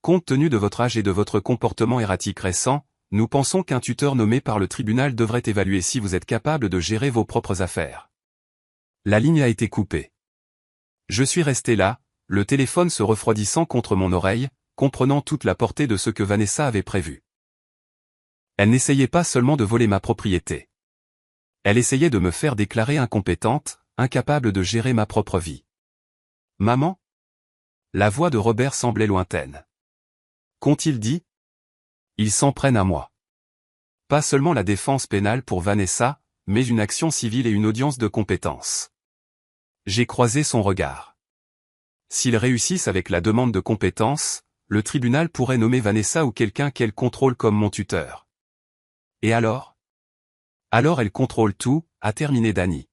Compte tenu de votre âge et de votre comportement erratique récent, nous pensons qu'un tuteur nommé par le tribunal devrait évaluer si vous êtes capable de gérer vos propres affaires. La ligne a été coupée. Je suis resté là, le téléphone se refroidissant contre mon oreille, comprenant toute la portée de ce que Vanessa avait prévu. Elle n'essayait pas seulement de voler ma propriété. Elle essayait de me faire déclarer incompétente, incapable de gérer ma propre vie. Maman ? La voix de Robert semblait lointaine. Qu'ont-ils dit ? Ils s'en prennent à moi. Pas seulement la défense pénale pour Vanessa, mais une action civile et une audience de compétence. J'ai croisé son regard. S'ils réussissent avec la demande de compétence, le tribunal pourrait nommer Vanessa ou quelqu'un qu'elle contrôle comme mon tuteur. Et alors ? Alors elle contrôle tout, a terminé Danny.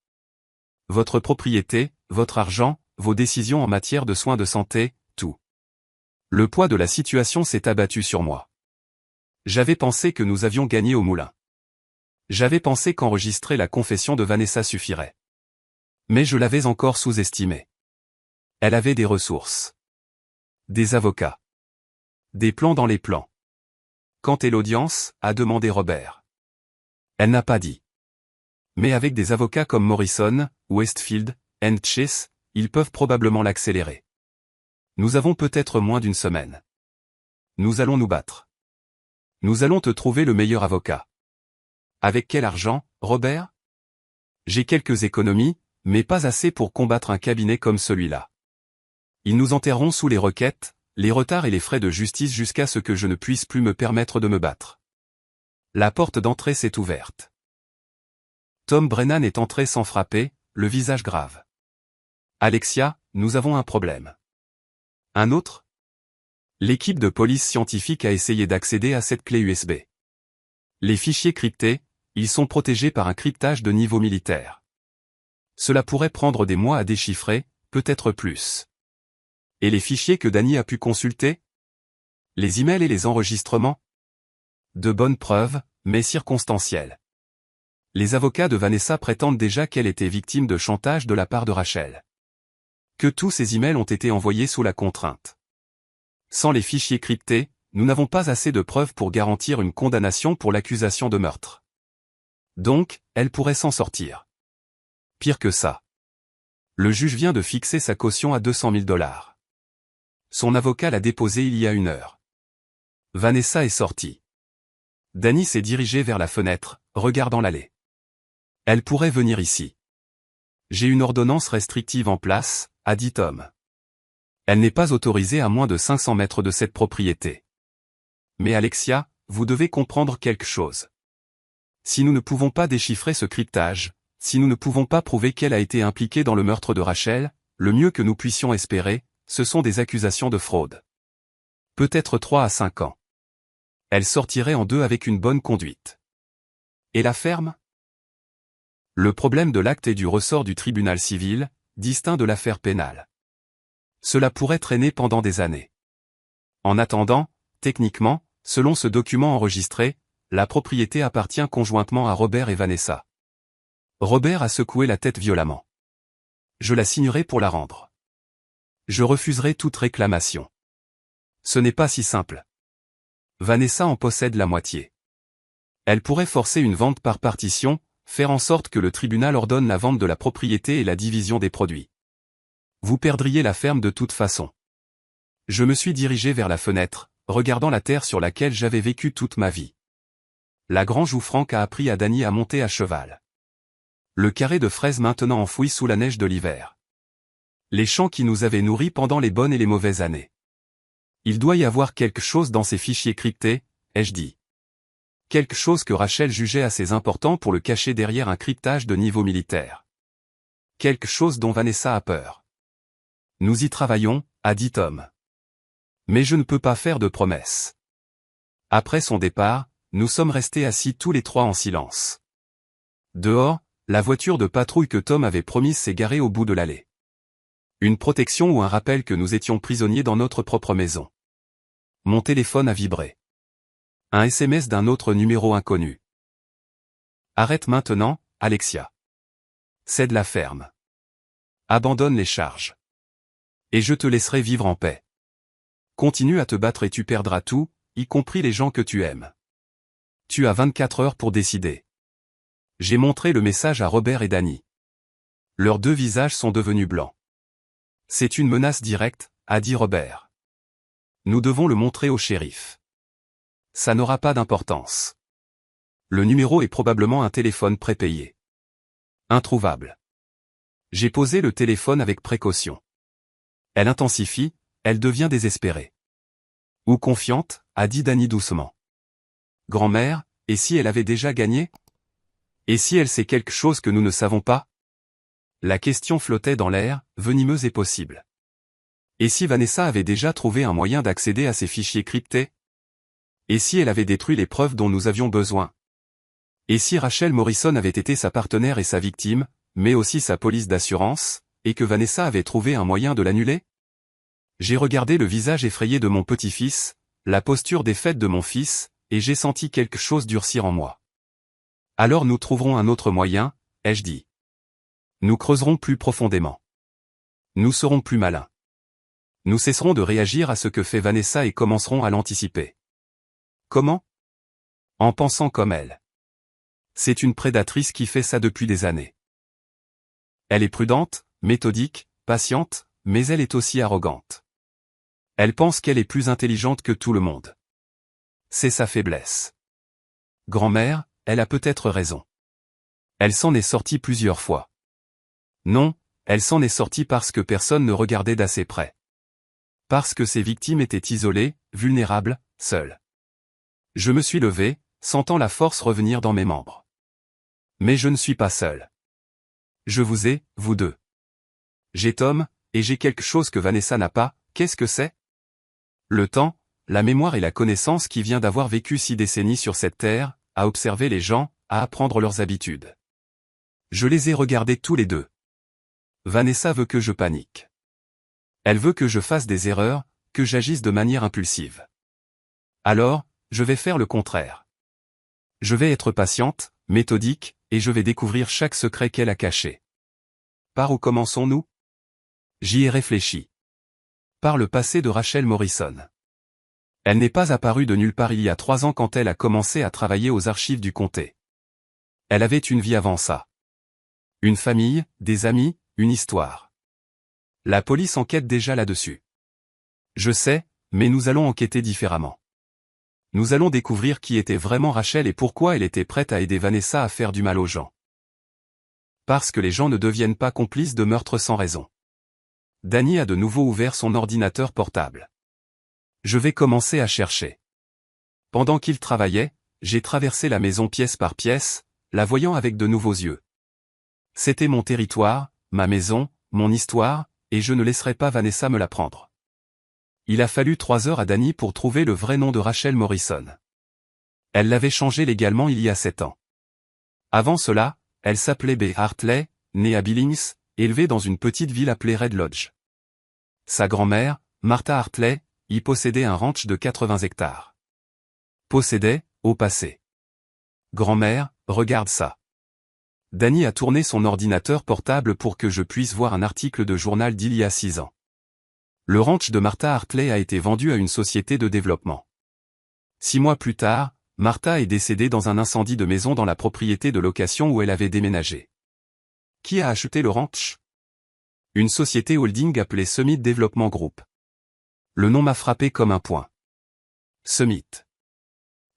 Votre propriété, votre argent, vos décisions en matière de soins de santé, tout. Le poids de la situation s'est abattu sur moi. J'avais pensé que nous avions gagné au moulin. J'avais pensé qu'enregistrer la confession de Vanessa suffirait. Mais je l'avais encore sous-estimée. Elle avait des ressources. Des avocats. Des plans dans les plans. Quand est l'audience ? A demandé Robert. Elle n'a pas dit. Mais avec des avocats comme Morrison, Westfield, Chase, ils peuvent probablement l'accélérer. Nous avons peut-être moins d'une semaine. Nous allons nous battre. Nous allons te trouver le meilleur avocat. Avec quel argent, Robert ? J'ai quelques économies, mais pas assez pour combattre un cabinet comme celui-là. Ils nous enterreront sous les requêtes, les retards et les frais de justice jusqu'à ce que je ne puisse plus me permettre de me battre. La porte d'entrée s'est ouverte. Tom Brennan est entré sans frapper, le visage grave. Alexia, nous avons un problème. Un autre ? L'équipe de police scientifique a essayé d'accéder à cette clé USB. Les fichiers cryptés, ils sont protégés par un cryptage de niveau militaire. Cela pourrait prendre des mois à déchiffrer, peut-être plus. Et les fichiers que Danny a pu consulter ? Les emails et les enregistrements ? De bonnes preuves, mais circonstancielles. Les avocats de Vanessa prétendent déjà qu'elle était victime de chantage de la part de Rachel. Que tous ces emails ont été envoyés sous la contrainte. Sans les fichiers cryptés, nous n'avons pas assez de preuves pour garantir une condamnation pour l'accusation de meurtre. Donc, elle pourrait s'en sortir. Pire que ça. Le juge vient de fixer sa caution à 200 000 $. Son avocat l'a déposée il y a 1 heure. Vanessa est sortie. Danny s'est dirigé vers la fenêtre, regardant l'allée. Elle pourrait venir ici. J'ai une ordonnance restrictive en place, a dit Tom. Elle n'est pas autorisée à moins de 500 mètres de cette propriété. Mais Alexia, vous devez comprendre quelque chose. Si nous ne pouvons pas déchiffrer ce cryptage, si nous ne pouvons pas prouver qu'elle a été impliquée dans le meurtre de Rachel, le mieux que nous puissions espérer, ce sont des accusations de fraude. Peut-être 3 à 5 ans. Elle sortirait en 2 avec une bonne conduite. Et la ferme ? Le problème de l'acte est du ressort du tribunal civil, distinct de l'affaire pénale. Cela pourrait traîner pendant des années. En attendant, techniquement, selon ce document enregistré, la propriété appartient conjointement à Robert et Vanessa. Robert a secoué la tête violemment. Je la signerai pour la rendre. Je refuserai toute réclamation. Ce n'est pas si simple. Vanessa en possède la moitié. Elle pourrait forcer une vente par partition, faire en sorte que le tribunal ordonne la vente de la propriété et la division des produits. Vous perdriez la ferme de toute façon. Je me suis dirigé vers la fenêtre, regardant la terre sur laquelle j'avais vécu toute ma vie. La grange où Franck a appris à Danny à monter à cheval. Le carré de fraises maintenant enfoui sous la neige de l'hiver. Les champs qui nous avaient nourris pendant les bonnes et les mauvaises années. Il doit y avoir quelque chose dans ces fichiers cryptés, ai-je dit. Quelque chose que Rachel jugeait assez important pour le cacher derrière un cryptage de niveau militaire. Quelque chose dont Vanessa a peur. Nous y travaillons, a dit Tom. Mais je ne peux pas faire de promesses. Après son départ, nous sommes restés assis tous les trois en silence. Dehors, la voiture de patrouille que Tom avait promise s'est garée au bout de l'allée. Une protection ou un rappel que nous étions prisonniers dans notre propre maison. Mon téléphone a vibré. Un SMS d'un autre numéro inconnu. Arrête maintenant, Alexia. Cède la ferme. Abandonne les charges. Et je te laisserai vivre en paix. Continue à te battre et tu perdras tout, y compris les gens que tu aimes. Tu as 24 heures pour décider. J'ai montré le message à Robert et Danny. Leurs deux visages sont devenus blancs. C'est une menace directe, a dit Robert. Nous devons le montrer au shérif. Ça n'aura pas d'importance. Le numéro est probablement un téléphone prépayé. Introuvable. J'ai posé le téléphone avec précaution. Elle intensifie, elle devient désespérée. Ou confiante, a dit Danny doucement. Grand-mère, et si elle avait déjà gagné? Et si elle sait quelque chose que nous ne savons pas? La question flottait dans l'air, venimeuse et possible. Et si Vanessa avait déjà trouvé un moyen d'accéder à ces fichiers cryptés? Et si elle avait détruit les preuves dont nous avions besoin? Et si Rachel Morrison avait été sa partenaire et sa victime, mais aussi sa police d'assurance, et que Vanessa avait trouvé un moyen de l'annuler? J'ai regardé le visage effrayé de mon petit-fils, la posture défaite de mon fils, et j'ai senti quelque chose durcir en moi. Alors nous trouverons un autre moyen, ai-je dit. Nous creuserons plus profondément. Nous serons plus malins. Nous cesserons de réagir à ce que fait Vanessa et commencerons à l'anticiper. Comment? En pensant comme elle. C'est une prédatrice qui fait ça depuis des années. Elle est prudente, méthodique, patiente, mais elle est aussi arrogante. Elle pense qu'elle est plus intelligente que tout le monde. C'est sa faiblesse. Grand-mère, elle a peut-être raison. Elle s'en est sortie plusieurs fois. Non, elle s'en est sortie parce que personne ne regardait d'assez près. Parce que ses victimes étaient isolées, vulnérables, seules. Je me suis levé, sentant la force revenir dans mes membres. Mais je ne suis pas seul. Je vous ai, vous deux. J'ai Tom, et j'ai quelque chose que Vanessa n'a pas, qu'est-ce que c'est? Le temps, la mémoire et la connaissance qui vient d'avoir vécu 6 décennies sur cette terre, à observer les gens, à apprendre leurs habitudes. Je les ai regardés tous les deux. Vanessa veut que je panique. Elle veut que je fasse des erreurs, que j'agisse de manière impulsive. Alors, je vais faire le contraire. Je vais être patiente, méthodique, et je vais découvrir chaque secret qu'elle a caché. Par où commençons-nous? J'y ai réfléchi. Par le passé de Rachel Morrison. Elle n'est pas apparue de nulle part il y a 3 ans quand elle a commencé à travailler aux archives du comté. Elle avait une vie avant ça. Une famille, des amis, une histoire. La police enquête déjà là-dessus. Je sais, mais nous allons enquêter différemment. Nous allons découvrir qui était vraiment Rachel et pourquoi elle était prête à aider Vanessa à faire du mal aux gens. Parce que les gens ne deviennent pas complices de meurtres sans raison. Danny a de nouveau ouvert son ordinateur portable. Je vais commencer à chercher. Pendant qu'il travaillait, j'ai traversé la maison pièce par pièce, la voyant avec de nouveaux yeux. C'était mon territoire, ma maison, mon histoire, et je ne laisserai pas Vanessa me la prendre. Il a fallu 3 heures à Danny pour trouver le vrai nom de Rachel Morrison. Elle l'avait changé légalement il y a 7 ans. Avant cela, elle s'appelait Bea Hartley, née à Billings, élevée dans une petite ville appelée Red Lodge. Sa grand-mère, Martha Hartley, y possédait un ranch de 80 hectares. Possédait, au passé. Grand-mère, regarde ça. Danny a tourné son ordinateur portable pour que je puisse voir un article de journal d'il y a 6 ans. Le ranch de Martha Hartley a été vendu à une société de développement. 6 mois plus tard, Martha est décédée dans un incendie de maison dans la propriété de location où elle avait déménagé. Qui a acheté le ranch? Une société holding appelée Summit Development Group. Le nom m'a frappé comme un point. Summit.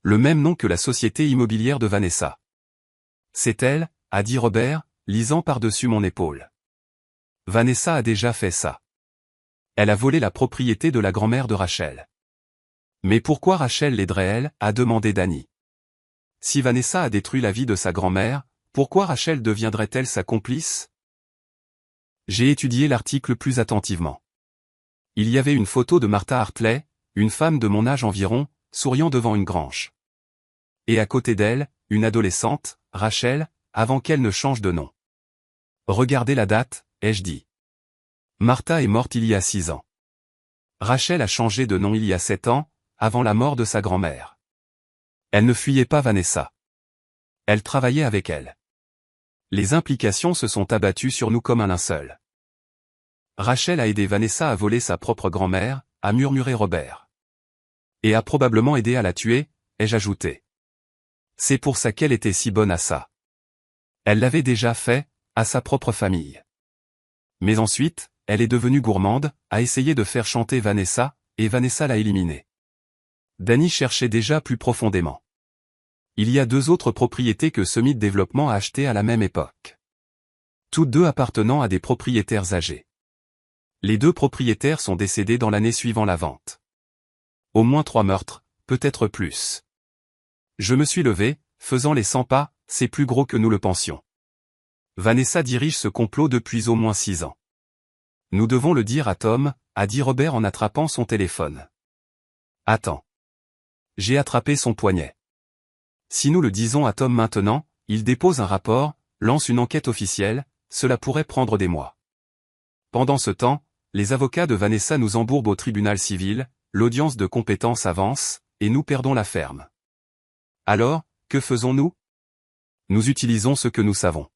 Le même nom que la société immobilière de Vanessa. C'est elle, a dit Robert, lisant par-dessus mon épaule. Vanessa a déjà fait ça. Elle a volé la propriété de la grand-mère de Rachel. Mais pourquoi Rachel l'aiderait-elle, a demandé Danny. Si Vanessa a détruit la vie de sa grand-mère, pourquoi Rachel deviendrait-elle sa complice? J'ai étudié l'article plus attentivement. Il y avait une photo de Martha Hartley, une femme de mon âge environ, souriant devant une grange. Et à côté d'elle, une adolescente, Rachel, avant qu'elle ne change de nom. Regardez la date, ai-je dit. Martha est morte il y a 6 ans. Rachel a changé de nom il y a 7 ans, avant la mort de sa grand-mère. Elle ne fuyait pas Vanessa. Elle travaillait avec elle. Les implications se sont abattues sur nous comme un linceul. Rachel a aidé Vanessa à voler sa propre grand-mère, a murmuré Robert. Et a probablement aidé à la tuer, ai-je ajouté. C'est pour ça qu'elle était si bonne à ça. Elle l'avait déjà fait, à sa propre famille. Mais ensuite, elle est devenue gourmande, a essayé de faire chanter Vanessa, et Vanessa l'a éliminée. Danny cherchait déjà plus profondément. Il y a 2 autres propriétés que Summit Développement a achetées à la même époque. Toutes 2 appartenant à des propriétaires âgés. Les 2 propriétaires sont décédés dans l'année suivant la vente. Au moins 3 meurtres, peut-être plus. Je me suis levé, faisant les 100 pas, c'est plus gros que nous le pensions. Vanessa dirige ce complot depuis au moins 6 ans. Nous devons le dire à Tom, a dit Robert en attrapant son téléphone. Attends. J'ai attrapé son poignet. Si nous le disons à Tom maintenant, il dépose un rapport, lance une enquête officielle, cela pourrait prendre des mois. Pendant ce temps, les avocats de Vanessa nous embourbent au tribunal civil, l'audience de compétence avance, et nous perdons la ferme. Alors, que faisons-nous? Nous utilisons ce que nous savons.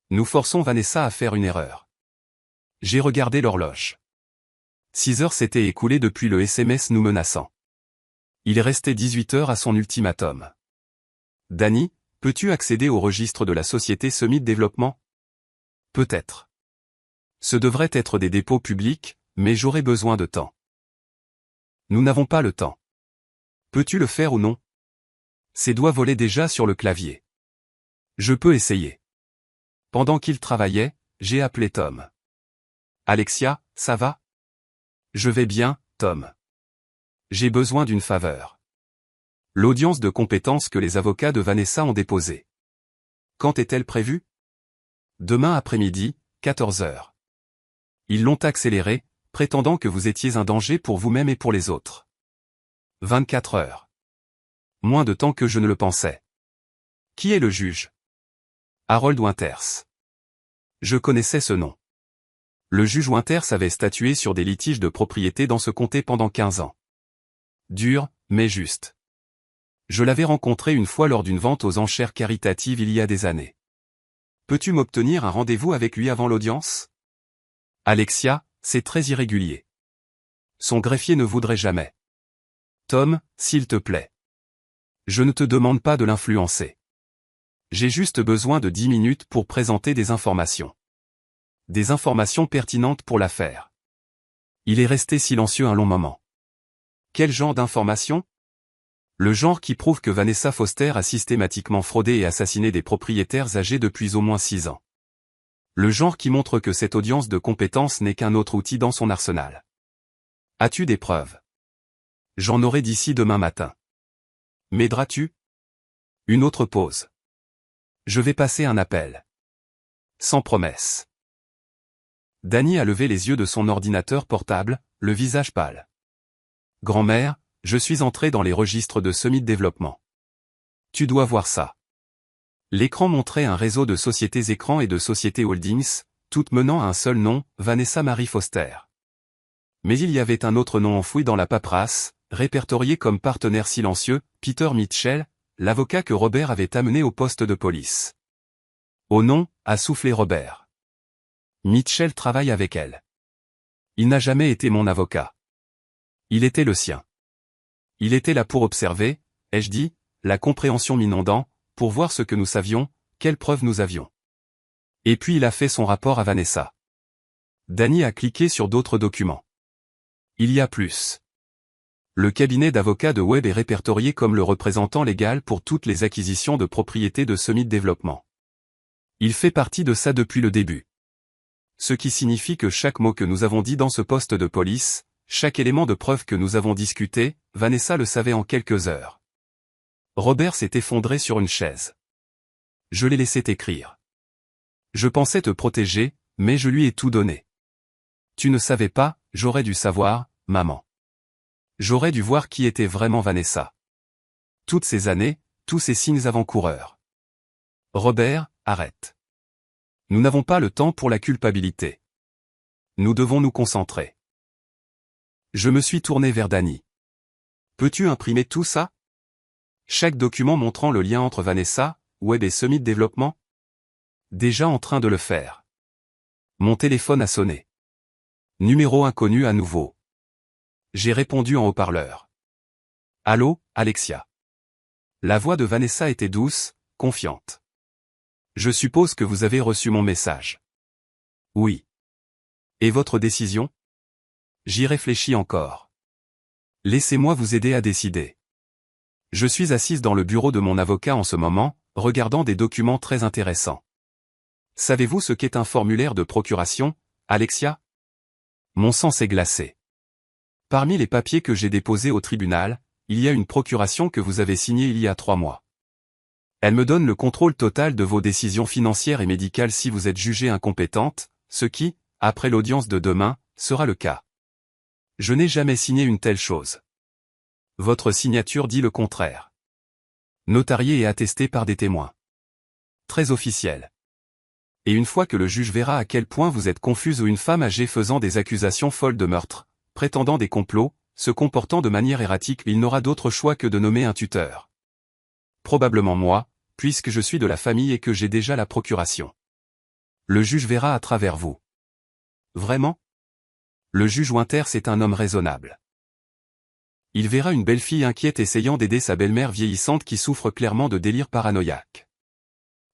Nous forçons Vanessa à faire une erreur. J'ai regardé l'horloge. 6 heures s'étaient écoulées depuis le SMS nous menaçant. Il restait 18 heures à son ultimatum. Danny, peux-tu accéder au registre de la société Summit Développement? Peut-être. Ce devrait être des dépôts publics, mais j'aurai besoin de temps. Nous n'avons pas le temps. Peux-tu le faire ou non? Ses doigts volaient déjà sur le clavier. Je peux essayer. Pendant qu'il travaillait, j'ai appelé Tom. Alexia, ça va? Je vais bien, Tom. J'ai besoin d'une faveur. L'audience de compétence que les avocats de Vanessa ont déposée. Quand est-elle prévue? Demain après-midi, 14 heures. Ils l'ont accéléré, prétendant que vous étiez un danger pour vous-même et pour les autres. 24 heures. Moins de temps que je ne le pensais. Qui est le juge? Harold Winters. Je connaissais ce nom. Le juge Winters avait statué sur des litiges de propriété dans ce comté pendant 15 ans. Dur, mais juste. Je l'avais rencontré une fois lors d'une vente aux enchères caritatives il y a des années. Peux-tu m'obtenir un rendez-vous avec lui avant l'audience? Alexia, c'est très irrégulier. Son greffier ne voudrait jamais. Tom, s'il te plaît. Je ne te demande pas de l'influencer. J'ai juste besoin de 10 minutes pour présenter des informations. Des informations pertinentes pour l'affaire. Il est resté silencieux un long moment. Quel genre d'informations? Le genre qui prouve que Vanessa Foster a systématiquement fraudé et assassiné des propriétaires âgés depuis au moins 6 ans. Le genre qui montre que cette audience de compétence n'est qu'un autre outil dans son arsenal. As-tu des preuves? J'en aurai d'ici demain matin. M'aideras-tu? Une autre pause. Je vais passer un appel. Sans promesse. Danny a levé les yeux de son ordinateur portable, le visage pâle. Grand-mère, je suis entré dans les registres de Summit Développement. Tu dois voir ça. L'écran montrait un réseau de sociétés écrans et de sociétés holdings, toutes menant à un seul nom, Vanessa Marie Foster. Mais il y avait un autre nom enfoui dans la paperasse, répertorié comme partenaire silencieux, Peter Mitchell, l'avocat que Robert avait amené au poste de police. Oh non, a soufflé Robert. Mitchell travaille avec elle. Il n'a jamais été mon avocat. Il était le sien. Il était là pour observer, ai-je dit, la compréhension m'inondant, pour voir ce que nous savions, quelles preuves nous avions. Et puis il a fait son rapport à Vanessa. Danny a cliqué sur d'autres documents. Il y a plus. Le cabinet d'avocats de Webb est répertorié comme le représentant légal pour toutes les acquisitions de propriétés de Summit Développement. Il fait partie de ça depuis le début. Ce qui signifie que chaque mot que nous avons dit dans ce poste de police, chaque élément de preuve que nous avons discuté, Vanessa le savait en quelques heures. Robert s'est effondré sur une chaise. Je l'ai laissé t'écrire. Je pensais te protéger, mais je lui ai tout donné. Tu ne savais pas, j'aurais dû savoir, maman. J'aurais dû voir qui était vraiment Vanessa. Toutes ces années, tous ces signes avant-coureurs. Robert, arrête. Nous n'avons pas le temps pour la culpabilité. Nous devons nous concentrer. Je me suis tourné vers Danny. Peux-tu imprimer tout ça? Chaque document montrant le lien entre Vanessa, Web et Summit Développement? Déjà en train de le faire. Mon téléphone a sonné. Numéro inconnu à nouveau. J'ai répondu en haut-parleur. Allô, Alexia. La voix de Vanessa était douce, confiante. Je suppose que vous avez reçu mon message. Oui. Et votre décision? J'y réfléchis encore. Laissez-moi vous aider à décider. Je suis assise dans le bureau de mon avocat en ce moment, regardant des documents très intéressants. Savez-vous ce qu'est un formulaire de procuration, Alexia? Mon sang s'est glacé. Parmi les papiers que j'ai déposés au tribunal, il y a une procuration que vous avez signée il y a 3 mois. Elle me donne le contrôle total de vos décisions financières et médicales si vous êtes jugée incompétente, ce qui, après l'audience de demain, sera le cas. Je n'ai jamais signé une telle chose. Votre signature dit le contraire. Notariée et attestée par des témoins. Très officiel. Et une fois que le juge verra à quel point vous êtes confuse ou une femme âgée faisant des accusations folles de meurtre, prétendant des complots, se comportant de manière erratique, il n'aura d'autre choix que de nommer un tuteur. Probablement moi, puisque je suis de la famille et que j'ai déjà la procuration. Le juge verra à travers vous. Vraiment? Le juge Winters est un homme raisonnable. Il verra une belle fille inquiète essayant d'aider sa belle-mère vieillissante qui souffre clairement de délire paranoïaque.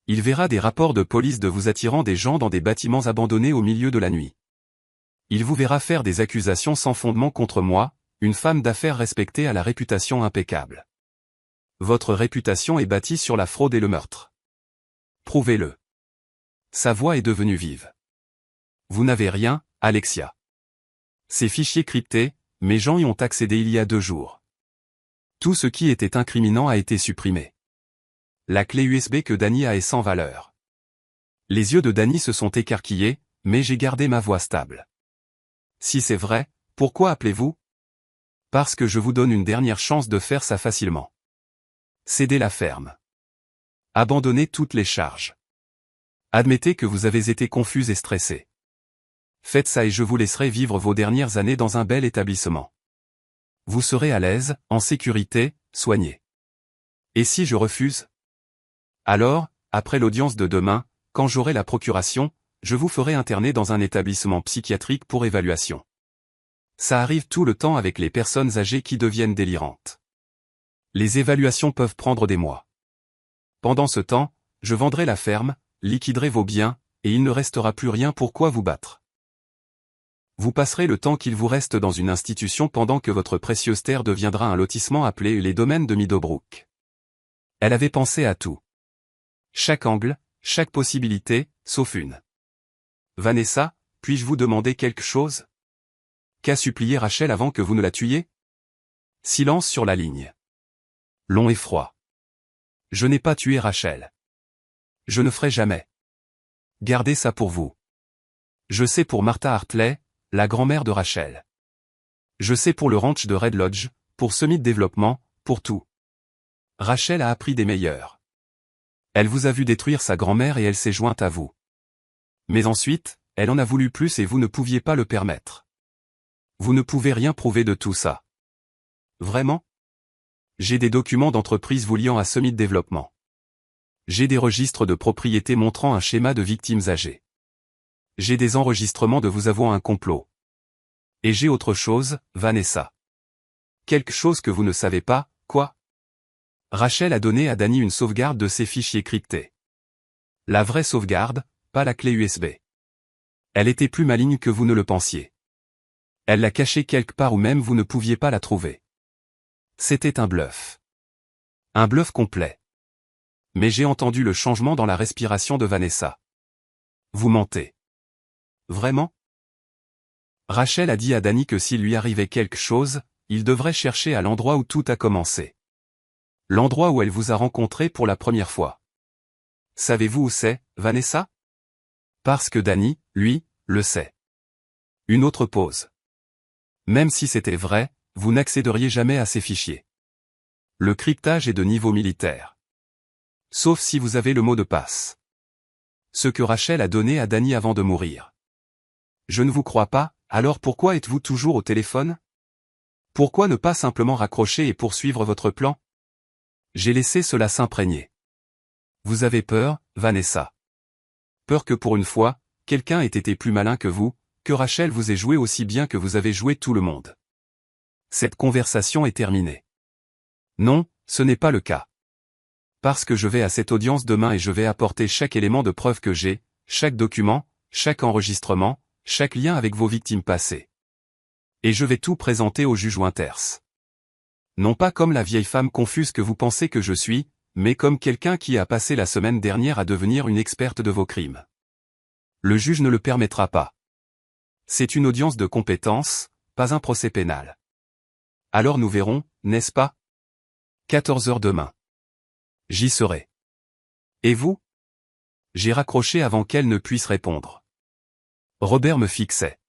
Il verra des rapports de police de vous attirant des gens dans des bâtiments abandonnés au milieu de la nuit. Il vous verra faire des accusations sans fondement contre moi, une femme d'affaires respectée à la réputation impeccable. Votre réputation est bâtie sur la fraude et le meurtre. Prouvez-le. Sa voix est devenue vive. Vous n'avez rien, Alexia. Ces fichiers cryptés, mes gens y ont accédé il y a 2 jours. Tout ce qui était incriminant a été supprimé. La clé USB que Danny a est sans valeur. Les yeux de Danny se sont écarquillés, mais j'ai gardé ma voix stable. Si c'est vrai, pourquoi appelez-vous? Parce que je vous donne une dernière chance de faire ça facilement. Cédez la ferme. Abandonnez toutes les charges. Admettez que vous avez été confuse et stressée. Faites ça et je vous laisserai vivre vos dernières années dans un bel établissement. Vous serez à l'aise, en sécurité, soigné. Et si je refuse? Alors, après l'audience de demain, quand j'aurai la procuration, je vous ferai interner dans un établissement psychiatrique pour évaluation. Ça arrive tout le temps avec les personnes âgées qui deviennent délirantes. Les évaluations peuvent prendre des mois. Pendant ce temps, je vendrai la ferme, liquiderai vos biens, et il ne restera plus rien pour quoi vous battre. Vous passerez le temps qu'il vous reste dans une institution pendant que votre précieuse terre deviendra un lotissement appelé les domaines de Meadowbrook. Elle avait pensé à tout. Chaque angle, chaque possibilité, sauf une. Vanessa, puis-je vous demander quelque chose? Qu'a supplié Rachel avant que vous ne la tuiez? Silence sur la ligne. Long et froid. Je n'ai pas tué Rachel. Je ne ferai jamais. Gardez ça pour vous. Je sais pour Martha Hartley, la grand-mère de Rachel. Je sais pour le ranch de Red Lodge, pour Summit Développement, pour tout. Rachel a appris des meilleurs. Elle vous a vu détruire sa grand-mère et elle s'est jointe à vous. Mais ensuite, elle en a voulu plus et vous ne pouviez pas le permettre. Vous ne pouvez rien prouver de tout ça. Vraiment? J'ai des documents d'entreprise vous liant à Summit Développement. J'ai des registres de propriété montrant un schéma de victimes âgées. J'ai des enregistrements de vous avouant un complot. Et j'ai autre chose, Vanessa. Quelque chose que vous ne savez pas, quoi? Rachel a donné à Danny une sauvegarde de ses fichiers cryptés. La vraie sauvegarde, pas la clé USB. Elle était plus maligne que vous ne le pensiez. Elle l'a cachée quelque part où même vous ne pouviez pas la trouver. C'était un bluff. Un bluff complet. Mais j'ai entendu le changement dans la respiration de Vanessa. Vous mentez. Vraiment? Rachel a dit à Danny que s'il lui arrivait quelque chose, il devrait chercher à l'endroit où tout a commencé. L'endroit où elle vous a rencontré pour la première fois. Savez-vous où c'est, Vanessa? Parce que Danny, lui, le sait. Une autre pause. Même si c'était vrai, vous n'accéderiez jamais à ces fichiers. Le cryptage est de niveau militaire. Sauf si vous avez le mot de passe. Ce que Rachel a donné à Danny avant de mourir. Je ne vous crois pas, alors pourquoi êtes-vous toujours au téléphone? Pourquoi ne pas simplement raccrocher et poursuivre votre plan? J'ai laissé cela s'imprégner. Vous avez peur, Vanessa. Peur que pour une fois, quelqu'un ait été plus malin que vous, que Rachel vous ait joué aussi bien que vous avez joué tout le monde. Cette conversation est terminée. Non, ce n'est pas le cas. Parce que je vais à cette audience demain et je vais apporter chaque élément de preuve que j'ai, chaque document, chaque enregistrement, chaque lien avec vos victimes passées. Et je vais tout présenter au juge Winters. Non pas comme la vieille femme confuse que vous pensez que je suis, mais comme quelqu'un qui a passé la semaine dernière à devenir une experte de vos crimes. Le juge ne le permettra pas. C'est une audience de compétence, pas un procès pénal. Alors nous verrons, n'est-ce pas? 14 heures demain. J'y serai. Et vous? J'ai raccroché avant qu'elle ne puisse répondre. Robert me fixait.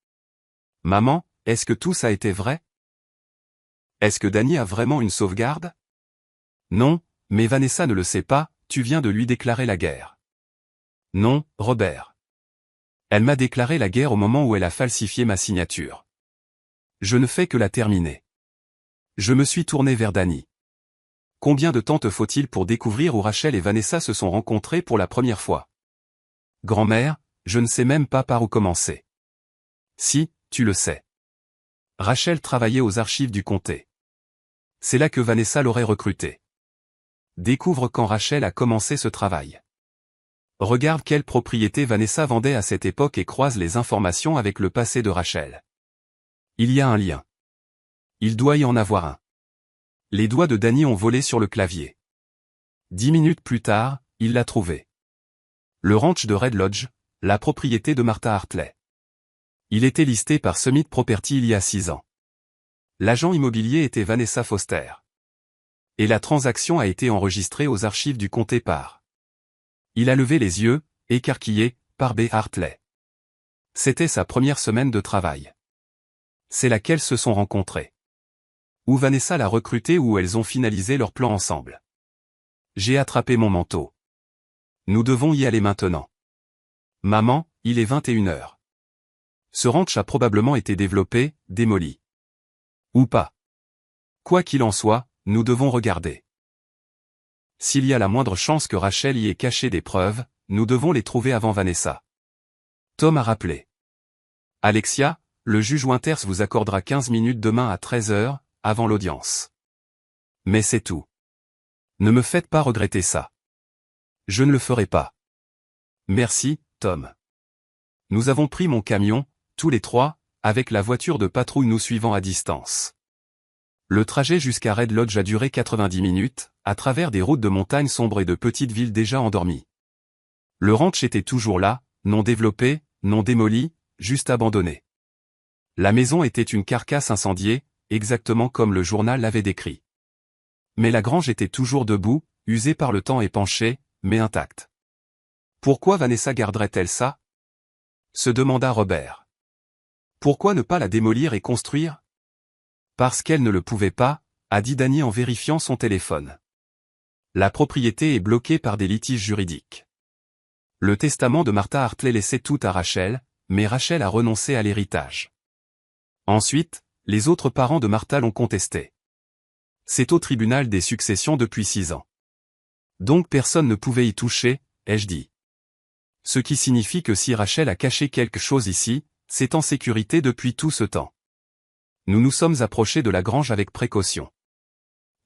Maman, est-ce que tout ça a été vrai? Est-ce que Danny a vraiment une sauvegarde? Non, mais Vanessa ne le sait pas, tu viens de lui déclarer la guerre. Non, Robert. Elle m'a déclaré la guerre au moment où elle a falsifié ma signature. Je ne fais que la terminer. Je me suis tourné vers Danny. Combien de temps te faut-il pour découvrir où Rachel et Vanessa se sont rencontrées pour la première fois? Grand-mère, je ne sais même pas par où commencer. Si, tu le sais. Rachel travaillait aux archives du comté. C'est là que Vanessa l'aurait recrutée. Découvre quand Rachel a commencé ce travail. Regarde quelle propriété Vanessa vendait à cette époque et croise les informations avec le passé de Rachel. Il y a un lien. Il doit y en avoir un. Les doigts de Danny ont volé sur le clavier. 10 minutes plus tard, il l'a trouvé. Le ranch de Red Lodge, la propriété de Martha Hartley. Il était listé par Summit Property il y a 6 ans. L'agent immobilier était Vanessa Foster. Et la transaction a été enregistrée aux archives du comté par. Il a levé les yeux, écarquillé, par B. Hartley. C'était sa première semaine de travail. C'est là qu'elles se sont rencontrées. Où Vanessa l'a recrutée ou elles ont finalisé leur plan ensemble. J'ai attrapé mon manteau. Nous devons y aller maintenant. Maman, il est 21 heures. Ce ranch a probablement été développé, démoli. Ou pas. Quoi qu'il en soit, nous devons regarder. S'il y a la moindre chance que Rachel y ait caché des preuves, nous devons les trouver avant Vanessa. Tom a rappelé. Alexia, le juge Winters vous accordera 15 minutes demain à 13 heures, avant l'audience. Mais c'est tout. Ne me faites pas regretter ça. Je ne le ferai pas. Merci, Tom. Nous avons pris mon camion, tous les trois, avec la voiture de patrouille nous suivant à distance. Le trajet jusqu'à Red Lodge a duré 90 minutes, à travers des routes de montagne sombres et de petites villes déjà endormies. Le ranch était toujours là, non développé, non démoli, juste abandonné. La maison était une carcasse incendiée, exactement comme le journal l'avait décrit. Mais la grange était toujours debout, usée par le temps et penchée, mais intacte. Pourquoi Vanessa garderait-elle ça? Se demanda Robert. Pourquoi ne pas la démolir et construire? Parce qu'elle ne le pouvait pas, a dit Danny en vérifiant son téléphone. La propriété est bloquée par des litiges juridiques. Le testament de Martha Hartley laissait tout à Rachel, mais Rachel a renoncé à l'héritage. Ensuite, les autres parents de Martha l'ont contesté. C'est au tribunal des successions depuis 6 ans. Donc personne ne pouvait y toucher, ai-je dit. Ce qui signifie que si Rachel a caché quelque chose ici, c'est en sécurité depuis tout ce temps. Nous nous sommes approchés de la grange avec précaution.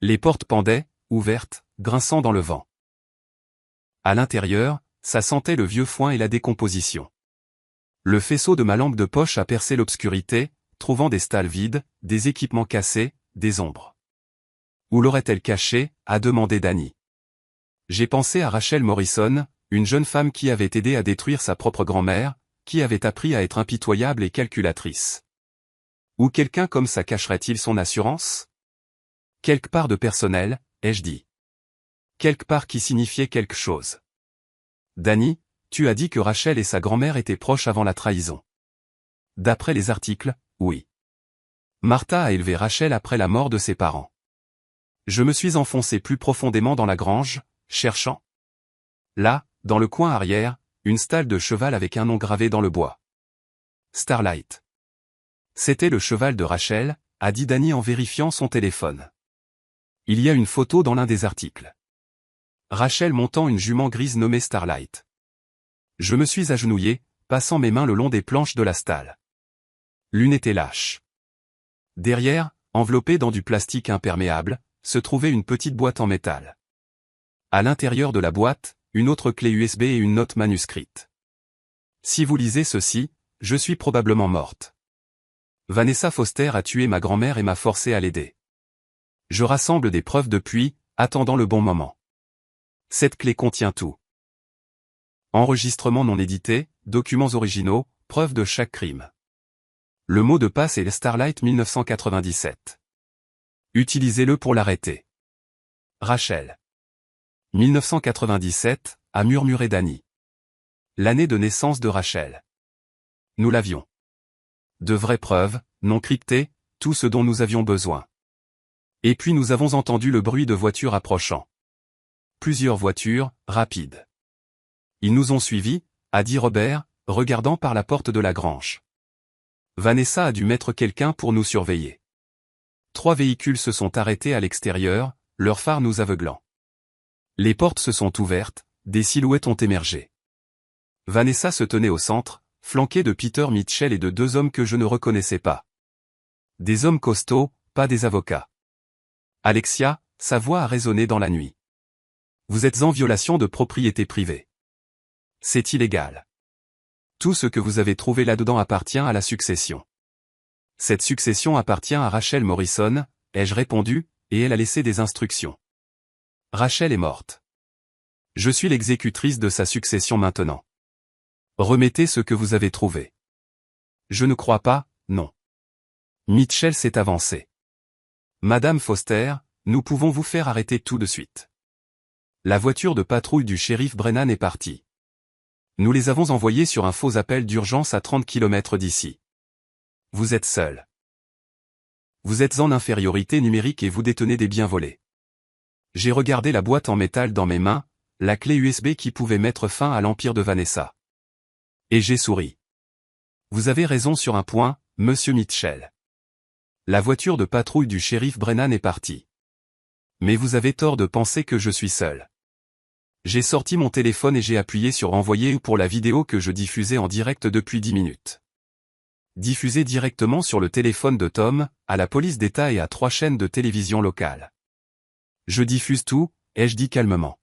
Les portes pendaient, ouvertes, grinçant dans le vent. À l'intérieur, ça sentait le vieux foin et la décomposition. Le faisceau de ma lampe de poche a percé l'obscurité, trouvant des stalles vides, des équipements cassés, des ombres. Où l'aurait-elle caché, a demandé Danny. J'ai pensé à Rachel Morrison, une jeune femme qui avait aidé à détruire sa propre grand-mère, qui avait appris à être impitoyable et calculatrice. Où quelqu'un comme ça cacherait-il son assurance? Quelque part de personnel, ai-je dit. Quelque part qui signifiait quelque chose. Danny, tu as dit que Rachel et sa grand-mère étaient proches avant la trahison. D'après les articles, oui. Martha a élevé Rachel après la mort de ses parents. Je me suis enfoncé plus profondément dans la grange, cherchant. Là, dans le coin arrière, une stalle de cheval avec un nom gravé dans le bois. Starlight. C'était le cheval de Rachel, a dit Danny en vérifiant son téléphone. Il y a une photo dans l'un des articles. Rachel montant une jument grise nommée Starlight. Je me suis agenouillé, passant mes mains le long des planches de la stalle. L'une était lâche. Derrière, enveloppée dans du plastique imperméable, se trouvait une petite boîte en métal. À l'intérieur de la boîte, une autre clé USB et une note manuscrite. Si vous lisez ceci, je suis probablement morte. Vanessa Foster a tué ma grand-mère et m'a forcé à l'aider. Je rassemble des preuves depuis, attendant le bon moment. Cette clé contient tout. Enregistrement non édité, documents originaux, preuves de chaque crime. Le mot de passe est Starlight 1997. Utilisez-le pour l'arrêter. Rachel. 1997, a murmuré Danny. L'année de naissance de Rachel. Nous l'avions. De vraies preuves, non cryptées, tout ce dont nous avions besoin. Et puis nous avons entendu le bruit de voitures approchant. Plusieurs voitures, rapides. Ils nous ont suivis, a dit Robert, regardant par la porte de la grange. Vanessa a dû mettre quelqu'un pour nous surveiller. 3 véhicules se sont arrêtés à l'extérieur, leurs phares nous aveuglant. Les portes se sont ouvertes, des silhouettes ont émergé. Vanessa se tenait au centre, flanquée de Peter Mitchell et de 2 hommes que je ne reconnaissais pas. Des hommes costauds, pas des avocats. Alexia, sa voix a résonné dans la nuit. Vous êtes en violation de propriété privée. C'est illégal. Tout ce que vous avez trouvé là-dedans appartient à la succession. Cette succession appartient à Rachel Morrison, ai-je répondu, et elle a laissé des instructions. Rachel est morte. Je suis l'exécutrice de sa succession maintenant. Remettez ce que vous avez trouvé. Je ne crois pas, non. Mitchell s'est avancé. Madame Foster, nous pouvons vous faire arrêter tout de suite. La voiture de patrouille du shérif Brennan est partie. Nous les avons envoyés sur un faux appel d'urgence à 30 km d'ici. Vous êtes seul. Vous êtes en infériorité numérique et vous détenez des biens volés. J'ai regardé la boîte en métal dans mes mains, la clé USB qui pouvait mettre fin à l'empire de Vanessa. Et j'ai souri. Vous avez raison sur un point, monsieur Mitchell. La voiture de patrouille du shérif Brennan est partie. Mais vous avez tort de penser que je suis seul. J'ai sorti mon téléphone et j'ai appuyé sur envoyer pour la vidéo que je diffusais en direct depuis 10 minutes. Diffusée directement sur le téléphone de Tom, à la police d'État et à 3 chaînes de télévision locales. Je diffuse tout, ai-je dit calmement.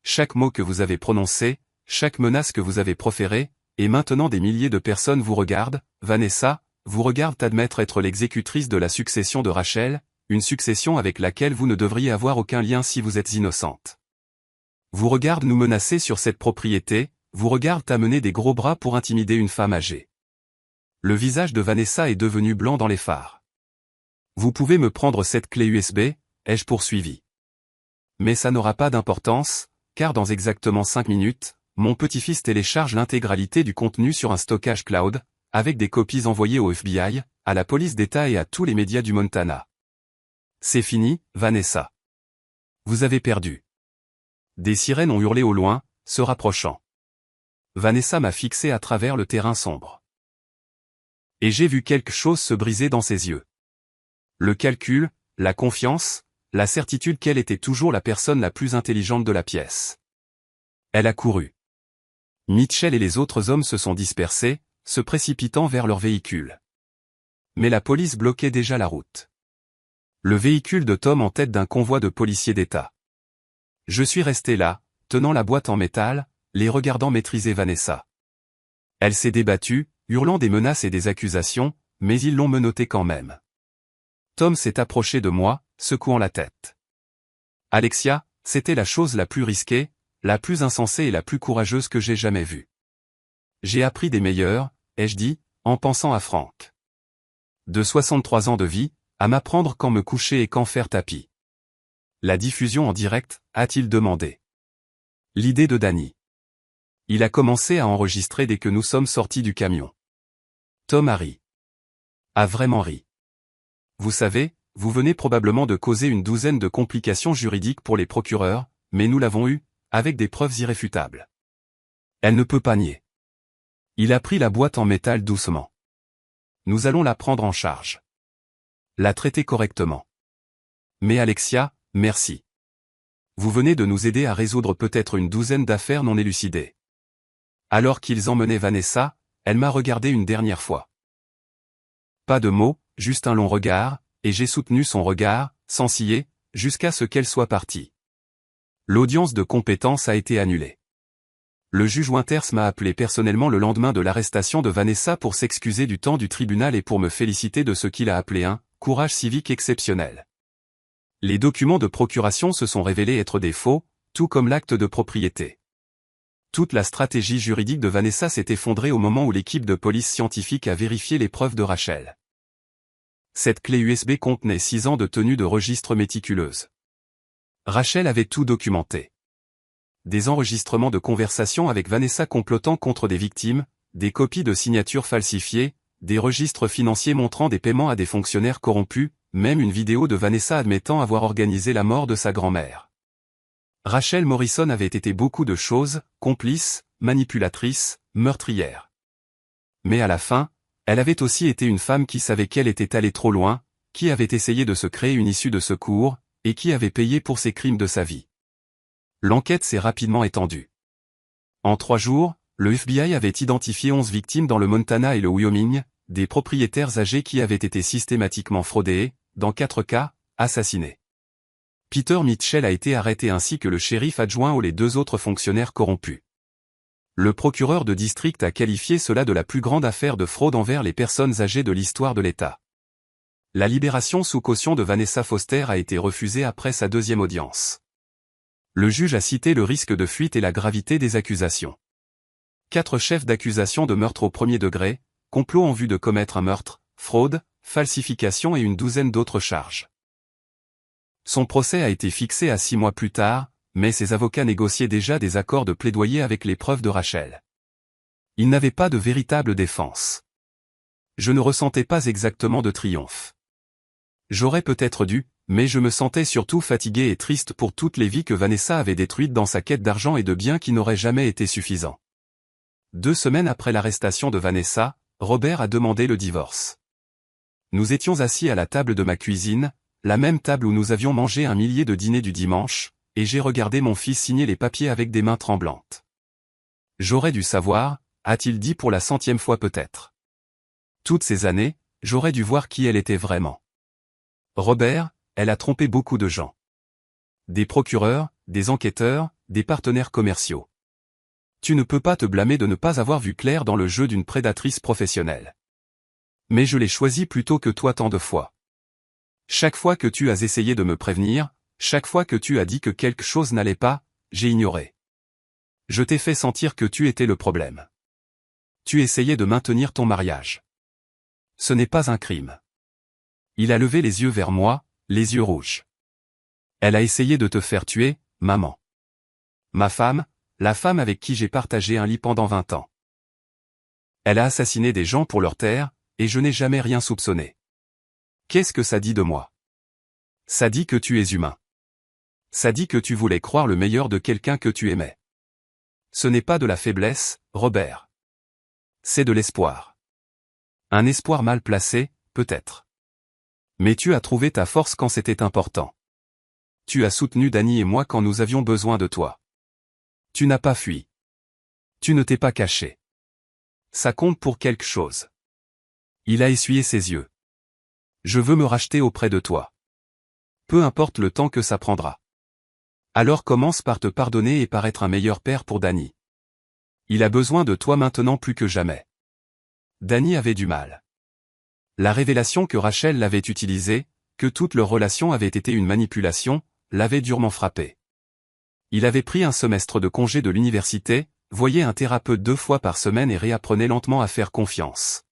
Chaque mot que vous avez prononcé, chaque menace que vous avez proférée, et maintenant des milliers de personnes vous regardent, Vanessa, vous regardent admettre être l'exécutrice de la succession de Rachel, une succession avec laquelle vous ne devriez avoir aucun lien si vous êtes innocente. Vous regardent nous menacer sur cette propriété, vous regardent amener des gros bras pour intimider une femme âgée. Le visage de Vanessa est devenu blanc dans les phares. Vous pouvez me prendre cette clé USB, ai-je poursuivi. Mais ça n'aura pas d'importance, car dans exactement 5 minutes, mon petit-fils télécharge l'intégralité du contenu sur un stockage cloud, avec des copies envoyées au FBI, à la police d'État et à tous les médias du Montana. C'est fini, Vanessa. Vous avez perdu. Des sirènes ont hurlé au loin, se rapprochant. Vanessa m'a fixé à travers le terrain sombre. Et j'ai vu quelque chose se briser dans ses yeux. Le calcul, la confiance, la certitude qu'elle était toujours la personne la plus intelligente de la pièce. Elle a couru. Mitchell et les autres hommes se sont dispersés, se précipitant vers leur véhicule. Mais la police bloquait déjà la route. Le véhicule de Tom en tête d'un convoi de policiers d'État. Je suis resté là, tenant la boîte en métal, les regardant maîtriser Vanessa. Elle s'est débattue, hurlant des menaces et des accusations, mais ils l'ont menottée quand même. Tom s'est approché de moi, secouant la tête. Alexia, c'était la chose la plus risquée, la plus insensée et la plus courageuse que j'ai jamais vue. J'ai appris des meilleurs, ai-je dit, en pensant à Frank. De 63 ans de vie, à m'apprendre quand me coucher et quand faire tapis. La diffusion en direct, a-t-il demandé. L'idée de Danny. Il a commencé à enregistrer dès que nous sommes sortis du camion. Tom a ri. A vraiment ri. Vous savez, vous venez probablement de causer une douzaine de complications juridiques pour les procureurs, mais nous l'avons eu, avec des preuves irréfutables. Elle ne peut pas nier. Il a pris la boîte en métal doucement. Nous allons la prendre en charge. La traiter correctement. Mais Alexia, merci. Vous venez de nous aider à résoudre peut-être une douzaine d'affaires non élucidées. Alors qu'ils emmenaient Vanessa, elle m'a regardé une dernière fois. Pas de mots, juste un long regard, et j'ai soutenu son regard, sans ciller, jusqu'à ce qu'elle soit partie. L'audience de compétence a été annulée. Le juge Winters m'a appelé personnellement le lendemain de l'arrestation de Vanessa pour s'excuser du temps du tribunal et pour me féliciter de ce qu'il a appelé un « courage civique exceptionnel ». Les documents de procuration se sont révélés être des faux, tout comme l'acte de propriété. Toute la stratégie juridique de Vanessa s'est effondrée au moment où l'équipe de police scientifique a vérifié les preuves de Rachel. Cette clé USB contenait 6 ans de tenue de registre méticuleuse. Rachel avait tout documenté. Des enregistrements de conversations avec Vanessa complotant contre des victimes, des copies de signatures falsifiées, des registres financiers montrant des paiements à des fonctionnaires corrompus, même une vidéo de Vanessa admettant avoir organisé la mort de sa grand-mère. Rachel Morrison avait été beaucoup de choses, complice, manipulatrice, meurtrière. Mais à la fin, elle avait aussi été une femme qui savait qu'elle était allée trop loin, qui avait essayé de se créer une issue de secours, et qui avait payé pour ses crimes de sa vie. L'enquête s'est rapidement étendue. En 3 jours, le FBI avait identifié 11 victimes dans le Montana et le Wyoming, des propriétaires âgés qui avaient été systématiquement fraudés et, dans 4 cas, assassinés. Peter Mitchell a été arrêté ainsi que le shérif adjoint ou les 2 autres fonctionnaires corrompus. Le procureur de district a qualifié cela de la plus grande affaire de fraude envers les personnes âgées de l'histoire de l'État. La libération sous caution de Vanessa Foster a été refusée après sa 2e audience. Le juge a cité le risque de fuite et la gravité des accusations. 4 chefs d'accusation de meurtre au premier degré, complot en vue de commettre un meurtre, fraude, falsification et une douzaine d'autres charges. Son procès a été fixé à 6 mois plus tard, mais ses avocats négociaient déjà des accords de plaidoyer avec les preuves de Rachel. Ils n'avaient pas de véritable défense. Je ne ressentais pas exactement de triomphe. J'aurais peut-être dû, mais je me sentais surtout fatigué et triste pour toutes les vies que Vanessa avait détruites dans sa quête d'argent et de biens qui n'auraient jamais été suffisants. 2 semaines après l'arrestation de Vanessa, Robert a demandé le divorce. Nous étions assis à la table de ma cuisine, la même table où nous avions mangé un millier de dîners du dimanche, et j'ai regardé mon fils signer les papiers avec des mains tremblantes. J'aurais dû savoir, a-t-il dit pour la 100e fois peut-être. Toutes ces années, j'aurais dû voir qui elle était vraiment. Robert, elle a trompé beaucoup de gens. Des procureurs, des enquêteurs, des partenaires commerciaux. Tu ne peux pas te blâmer de ne pas avoir vu clair dans le jeu d'une prédatrice professionnelle. Mais je l'ai choisi plutôt que toi tant de fois. Chaque fois que tu as essayé de me prévenir, chaque fois que tu as dit que quelque chose n'allait pas, j'ai ignoré. Je t'ai fait sentir que tu étais le problème. Tu essayais de maintenir ton mariage. Ce n'est pas un crime. Il a levé les yeux vers moi, les yeux rouges. Elle a essayé de te faire tuer, maman. Ma femme, la femme avec qui j'ai partagé un lit pendant 20 ans. Elle a assassiné des gens pour leur terre, et je n'ai jamais rien soupçonné. Qu'est-ce que ça dit de moi? Ça dit que tu es humain. Ça dit que tu voulais croire le meilleur de quelqu'un que tu aimais. Ce n'est pas de la faiblesse, Robert. C'est de l'espoir. Un espoir mal placé, peut-être. Mais tu as trouvé ta force quand c'était important. Tu as soutenu Danny et moi quand nous avions besoin de toi. Tu n'as pas fui. Tu ne t'es pas caché. Ça compte pour quelque chose. Il a essuyé ses yeux. Je veux me racheter auprès de toi. Peu importe le temps que ça prendra. Alors commence par te pardonner et par être un meilleur père pour Danny. Il a besoin de toi maintenant plus que jamais. Danny avait du mal. La révélation que Rachel l'avait utilisé, que toute leur relation avait été une manipulation, l'avait durement frappé. Il avait pris un semestre de congé de l'université, voyait un thérapeute 2 fois par semaine et réapprenait lentement à faire confiance.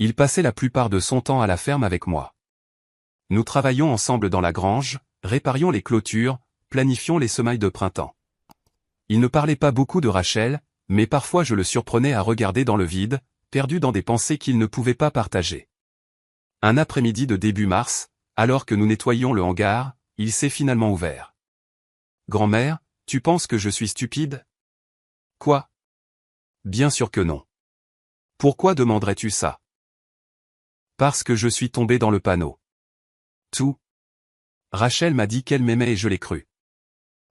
Il passait la plupart de son temps à la ferme avec moi. Nous travaillions ensemble dans la grange, réparions les clôtures, planifions les semailles de printemps. Il ne parlait pas beaucoup de Rachel, mais parfois je le surprenais à regarder dans le vide, perdu dans des pensées qu'il ne pouvait pas partager. Un après-midi de début mars, alors que nous nettoyions le hangar, il s'est finalement ouvert. Grand-mère, tu penses que je suis stupide? Quoi? Bien sûr que non. Pourquoi demanderais-tu ça? Parce que je suis tombé dans le panneau. Tout. Rachel m'a dit qu'elle m'aimait et je l'ai cru.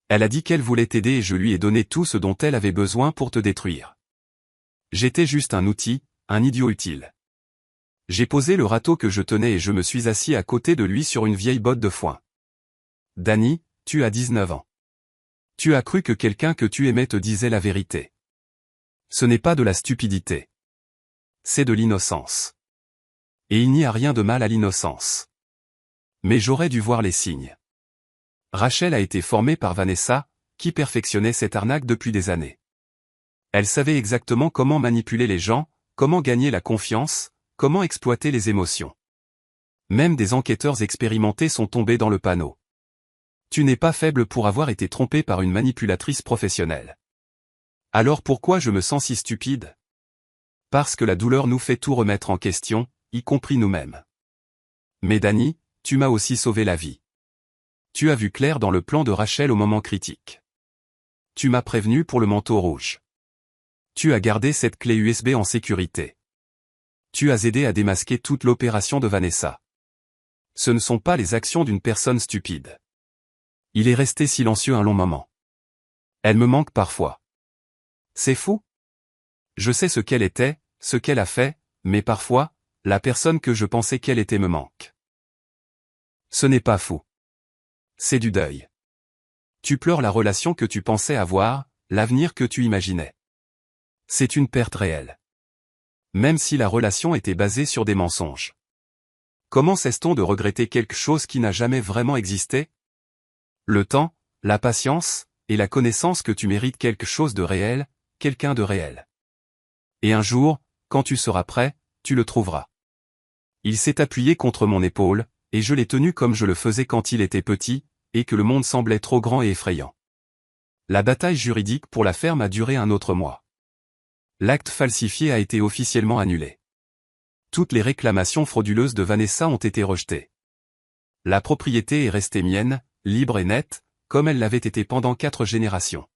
Elle a dit qu'elle voulait t'aider et je lui ai donné tout ce dont elle avait besoin pour te détruire. J'étais juste un outil, un idiot utile. J'ai posé le râteau que je tenais et je me suis assis à côté de lui sur une vieille botte de foin. Danny, tu as 19 ans. Tu as cru que quelqu'un que tu aimais te disait la vérité. Ce n'est pas de la stupidité. C'est de l'innocence. Et il n'y a rien de mal à l'innocence. Mais j'aurais dû voir les signes. Rachel a été formée par Vanessa, qui perfectionnait cette arnaque depuis des années. Elle savait exactement comment manipuler les gens, comment gagner la confiance, comment exploiter les émotions. Même des enquêteurs expérimentés sont tombés dans le panneau. Tu n'es pas faible pour avoir été trompé par une manipulatrice professionnelle. Alors pourquoi je me sens si stupide? Parce que la douleur nous fait tout remettre en question, y compris nous-mêmes. Mais Danny, tu m'as aussi sauvé la vie. Tu as vu clair dans le plan de Rachel au moment critique. Tu m'as prévenu pour le manteau rouge. Tu as gardé cette clé USB en sécurité. Tu as aidé à démasquer toute l'opération de Vanessa. Ce ne sont pas les actions d'une personne stupide. Il est resté silencieux un long moment. Elle me manque parfois. C'est fou. Je sais ce qu'elle était, ce qu'elle a fait, mais parfois, la personne que je pensais qu'elle était me manque. Ce n'est pas fou. C'est du deuil. Tu pleures la relation que tu pensais avoir, l'avenir que tu imaginais. C'est une perte réelle. Même si la relation était basée sur des mensonges. Comment cesse-t-on de regretter quelque chose qui n'a jamais vraiment existé? Le temps, la patience, et la connaissance que tu mérites quelque chose de réel, quelqu'un de réel. Et un jour, quand tu seras prêt, tu le trouveras. Il s'est appuyé contre mon épaule, et je l'ai tenu comme je le faisais quand il était petit, et que le monde semblait trop grand et effrayant. La bataille juridique pour la ferme a duré un autre mois. L'acte falsifié a été officiellement annulé. Toutes les réclamations frauduleuses de Vanessa ont été rejetées. La propriété est restée mienne, libre et nette, comme elle l'avait été pendant 4 générations.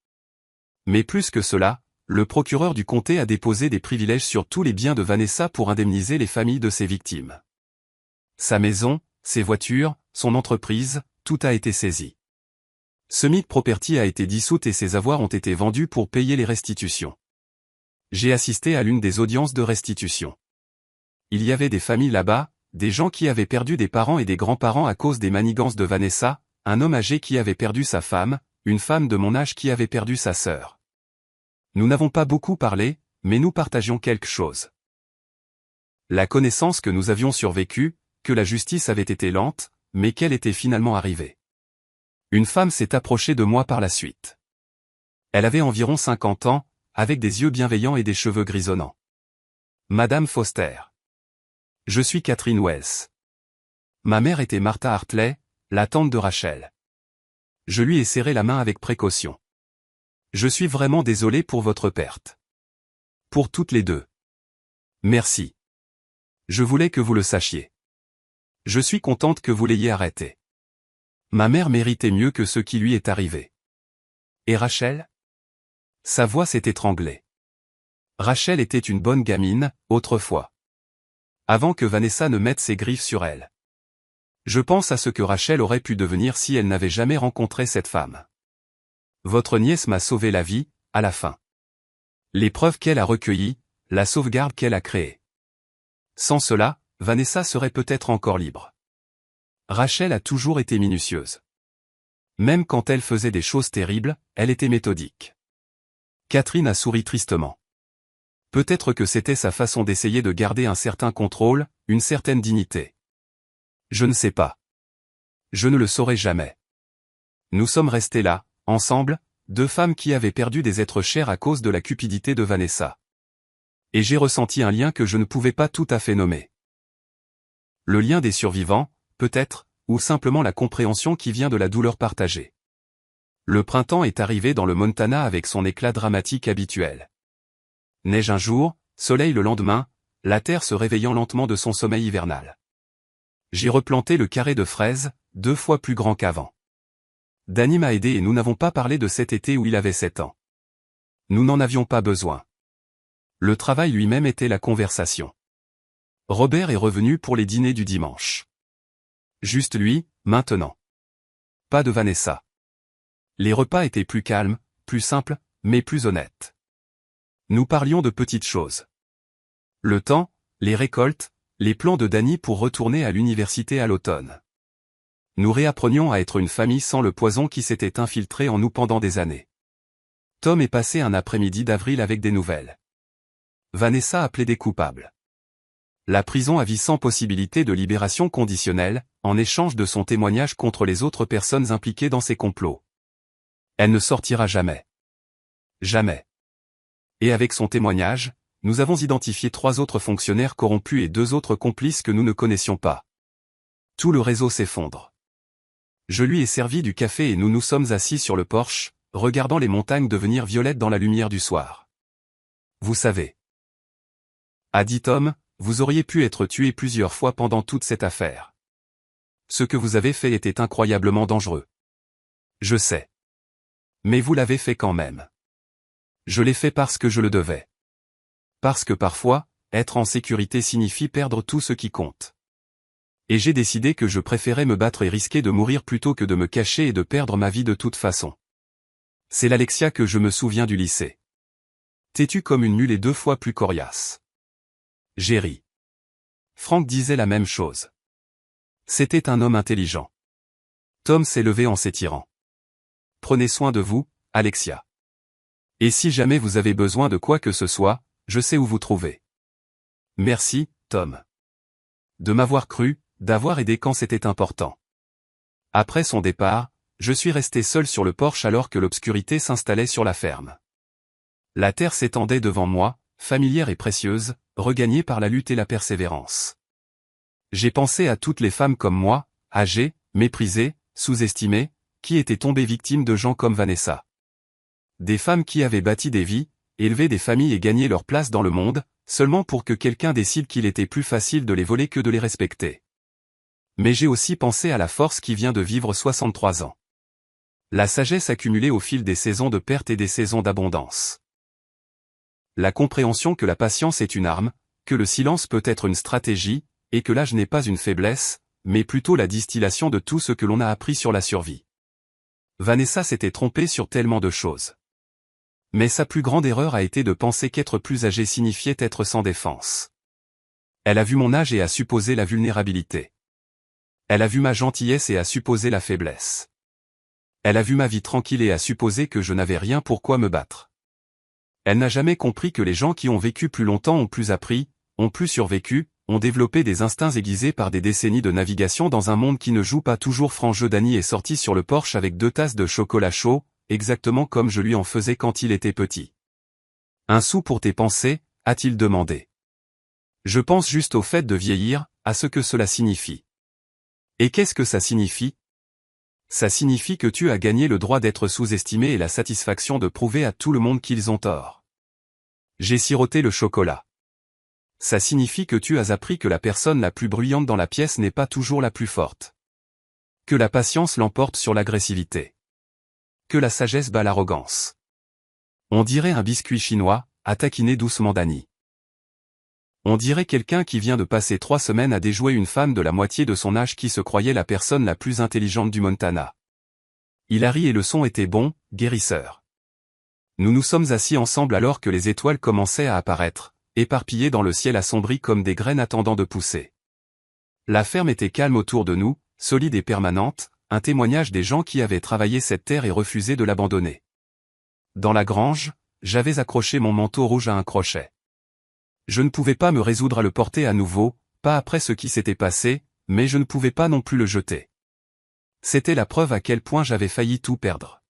Mais plus que cela, le procureur du comté a déposé des privilèges sur tous les biens de Vanessa pour indemniser les familles de ses victimes. Sa maison, ses voitures, son entreprise, tout a été saisi. Summit Property a été dissoute et ses avoirs ont été vendus pour payer les restitutions. J'ai assisté à l'une des audiences de restitution. Il y avait des familles là-bas, des gens qui avaient perdu des parents et des grands-parents à cause des manigances de Vanessa, un homme âgé qui avait perdu sa femme, une femme de mon âge qui avait perdu sa sœur. Nous n'avons pas beaucoup parlé, mais nous partagions quelque chose. La connaissance que nous avions survécu, que la justice avait été lente, mais qu'elle était finalement arrivée. Une femme s'est approchée de moi par la suite. Elle avait environ 50 ans, avec des yeux bienveillants et des cheveux grisonnants. Madame Foster. Je suis Catherine Wells. Ma mère était Martha Hartley, la tante de Rachel. Je lui ai serré la main avec précaution. Je suis vraiment désolé pour votre perte. Pour toutes les deux. Merci. Je voulais que vous le sachiez. Je suis contente que vous l'ayez arrêté. Ma mère méritait mieux que ce qui lui est arrivé. Et Rachel? Sa voix s'est étranglée. Rachel était une bonne gamine, autrefois. Avant que Vanessa ne mette ses griffes sur elle. Je pense à ce que Rachel aurait pu devenir si elle n'avait jamais rencontré cette femme. Votre nièce m'a sauvé la vie, à la fin. Les preuves qu'elle a recueillies, la sauvegarde qu'elle a créée. Sans cela, Vanessa serait peut-être encore libre. Rachel a toujours été minutieuse. Même quand elle faisait des choses terribles, elle était méthodique. Catherine a souri tristement. Peut-être que c'était sa façon d'essayer de garder un certain contrôle, une certaine dignité. Je ne sais pas. Je ne le saurai jamais. Nous sommes restés là, ensemble, deux femmes qui avaient perdu des êtres chers à cause de la cupidité de Vanessa. Et j'ai ressenti un lien que je ne pouvais pas tout à fait nommer. Le lien des survivants, peut-être, ou simplement la compréhension qui vient de la douleur partagée. Le printemps est arrivé dans le Montana avec son éclat dramatique habituel. Neige un jour, soleil le lendemain, la terre se réveillant lentement de son sommeil hivernal. J'ai replanté le carré de fraises, 2 fois plus grand qu'avant. Danny m'a aidé et nous n'avons pas parlé de cet été où il avait 7 ans. Nous n'en avions pas besoin. Le travail lui-même était la conversation. Robert est revenu pour les dîners du dimanche. Juste lui, maintenant. Pas de Vanessa. Les repas étaient plus calmes, plus simples, mais plus honnêtes. Nous parlions de petites choses. Le temps, les récoltes, les plans de Danny pour retourner à l'université à l'automne. Nous réapprenions à être une famille sans le poison qui s'était infiltré en nous pendant des années. Tom est passé un après-midi d'avril avec des nouvelles. Vanessa a plaidé coupable. La prison à vie sans possibilité de libération conditionnelle, en échange de son témoignage contre les autres personnes impliquées dans ces complots. Elle ne sortira jamais. Jamais. Et avec son témoignage, nous avons identifié 3 autres fonctionnaires corrompus et 2 autres complices que nous ne connaissions pas. Tout le réseau s'effondre. Je lui ai servi du café et nous nous sommes assis sur le porche, regardant les montagnes devenir violettes dans la lumière du soir. Vous savez. A dit Tom, vous auriez pu être tué plusieurs fois pendant toute cette affaire. Ce que vous avez fait était incroyablement dangereux. Je sais. Mais vous l'avez fait quand même. Je l'ai fait parce que je le devais. Parce que parfois, être en sécurité signifie perdre tout ce qui compte. Et j'ai décidé que je préférais me battre et risquer de mourir plutôt que de me cacher et de perdre ma vie de toute façon. C'est l'Alexia que je me souviens du lycée. Têtue comme une mule et 2 fois plus coriace. J'ai ri. Frank disait la même chose. C'était un homme intelligent. Tom s'est levé en s'étirant. Prenez soin de vous, Alexia. Et si jamais vous avez besoin de quoi que ce soit, je sais où vous trouver. Merci, Tom. De m'avoir cru, d'avoir aidé quand c'était important. Après son départ, je suis resté seul sur le porche alors que l'obscurité s'installait sur la ferme. La terre s'étendait devant moi, familière et précieuse, regagnée par la lutte et la persévérance. J'ai pensé à toutes les femmes comme moi, âgées, méprisées, sous-estimées, qui étaient tombées victimes de gens comme Vanessa. Des femmes qui avaient bâti des vies, élevé des familles et gagné leur place dans le monde, seulement pour que quelqu'un décide qu'il était plus facile de les voler que de les respecter. Mais j'ai aussi pensé à la force qui vient de vivre 63 ans. La sagesse accumulée au fil des saisons de perte et des saisons d'abondance. La compréhension que la patience est une arme, que le silence peut être une stratégie, et que l'âge n'est pas une faiblesse, mais plutôt la distillation de tout ce que l'on a appris sur la survie. Vanessa s'était trompée sur tellement de choses. Mais sa plus grande erreur a été de penser qu'être plus âgé signifiait être sans défense. Elle a vu mon âge et a supposé la vulnérabilité. Elle a vu ma gentillesse et a supposé la faiblesse. Elle a vu ma vie tranquille et a supposé que je n'avais rien pour quoi me battre. Elle n'a jamais compris que les gens qui ont vécu plus longtemps ont plus appris, ont plus survécu, ont développé des instincts aiguisés par des décennies de navigation dans un monde qui ne joue pas toujours franc jeu. Danny est sorti sur le porche avec 2 tasses de chocolat chaud, exactement comme je lui en faisais quand il était petit. Un sou pour tes pensées, a-t-il demandé. Je pense juste au fait de vieillir, à ce que cela signifie. Et qu'est-ce que ça signifie? Ça signifie que tu as gagné le droit d'être sous-estimé et la satisfaction de prouver à tout le monde qu'ils ont tort. J'ai siroté le chocolat. Ça signifie que tu as appris que la personne la plus bruyante dans la pièce n'est pas toujours la plus forte. Que la patience l'emporte sur l'agressivité. Que la sagesse bat l'arrogance. On dirait un biscuit chinois, a taquiné doucement Danny. On dirait quelqu'un qui vient de passer 3 semaines à déjouer une femme de la moitié de son âge qui se croyait la personne la plus intelligente du Montana. Il a ri et le son était bon, guérisseur. Nous nous sommes assis ensemble alors que les étoiles commençaient à apparaître, éparpillées dans le ciel assombri comme des graines attendant de pousser. La ferme était calme autour de nous, solide et permanente, un témoignage des gens qui avaient travaillé cette terre et refusé de l'abandonner. Dans la grange, j'avais accroché mon manteau rouge à un crochet. Je ne pouvais pas me résoudre à le porter à nouveau, pas après ce qui s'était passé, mais je ne pouvais pas non plus le jeter. C'était la preuve à quel point j'avais failli tout perdre.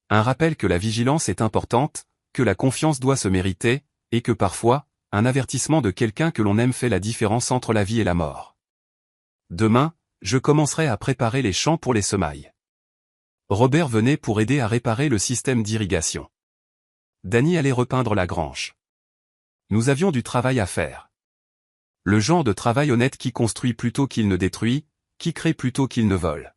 Un rappel que la vigilance est importante, que la confiance doit se mériter, et que parfois, un avertissement de quelqu'un que l'on aime fait la différence entre la vie et la mort. Demain, je commencerai à préparer les champs pour les semailles. Robert venait pour aider à réparer le système d'irrigation. Danny allait repeindre la grange. Nous avions du travail à faire. Le genre de travail honnête qui construit plutôt qu'il ne détruit, qui crée plutôt qu'il ne vole.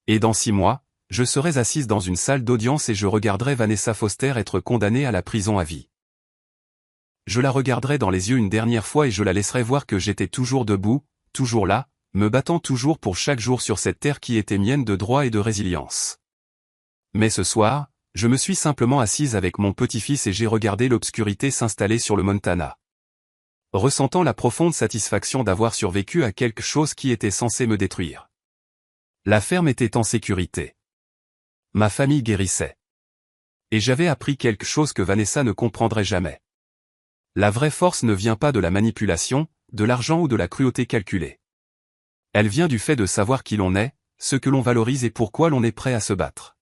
Et dans 6 mois, je serais assise dans une salle d'audience et je regarderais Vanessa Foster être condamnée à la prison à vie. Je la regarderais dans les yeux une dernière fois et je la laisserais voir que j'étais toujours debout, toujours là, me battant toujours pour chaque jour sur cette terre qui était mienne de droit et de résilience. Mais ce soir, je me suis simplement assise avec mon petit-fils et j'ai regardé l'obscurité s'installer sur le Montana. Ressentant la profonde satisfaction d'avoir survécu à quelque chose qui était censé me détruire. La ferme était en sécurité. Ma famille guérissait. Et j'avais appris quelque chose que Vanessa ne comprendrait jamais. La vraie force ne vient pas de la manipulation, de l'argent ou de la cruauté calculée. Elle vient du fait de savoir qui l'on est, ce que l'on valorise et pourquoi l'on est prêt à se battre.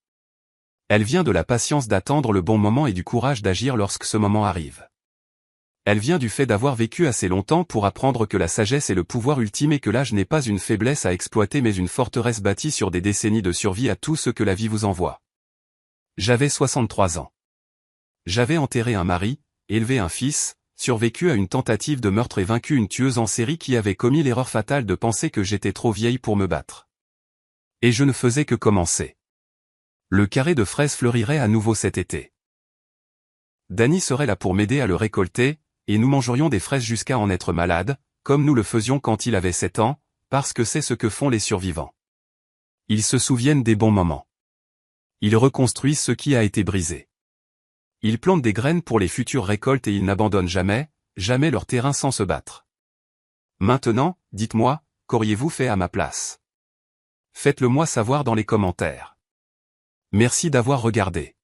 Elle vient de la patience d'attendre le bon moment et du courage d'agir lorsque ce moment arrive. Elle vient du fait d'avoir vécu assez longtemps pour apprendre que la sagesse est le pouvoir ultime et que l'âge n'est pas une faiblesse à exploiter mais une forteresse bâtie sur des décennies de survie à tout ce que la vie vous envoie. J'avais 63 ans. J'avais enterré un mari, élevé un fils, survécu à une tentative de meurtre et vaincu une tueuse en série qui avait commis l'erreur fatale de penser que j'étais trop vieille pour me battre. Et je ne faisais que commencer. Le carré de fraises fleurirait à nouveau cet été. Danny serait là pour m'aider à le récolter, et nous mangerions des fraises jusqu'à en être malades, comme nous le faisions quand il avait 7 ans, parce que c'est ce que font les survivants. Ils se souviennent des bons moments. Ils reconstruisent ce qui a été brisé. Ils plantent des graines pour les futures récoltes et ils n'abandonnent jamais, jamais leur terrain sans se battre. Maintenant, dites-moi, qu'auriez-vous fait à ma place? Faites-le moi savoir dans les commentaires. Merci d'avoir regardé.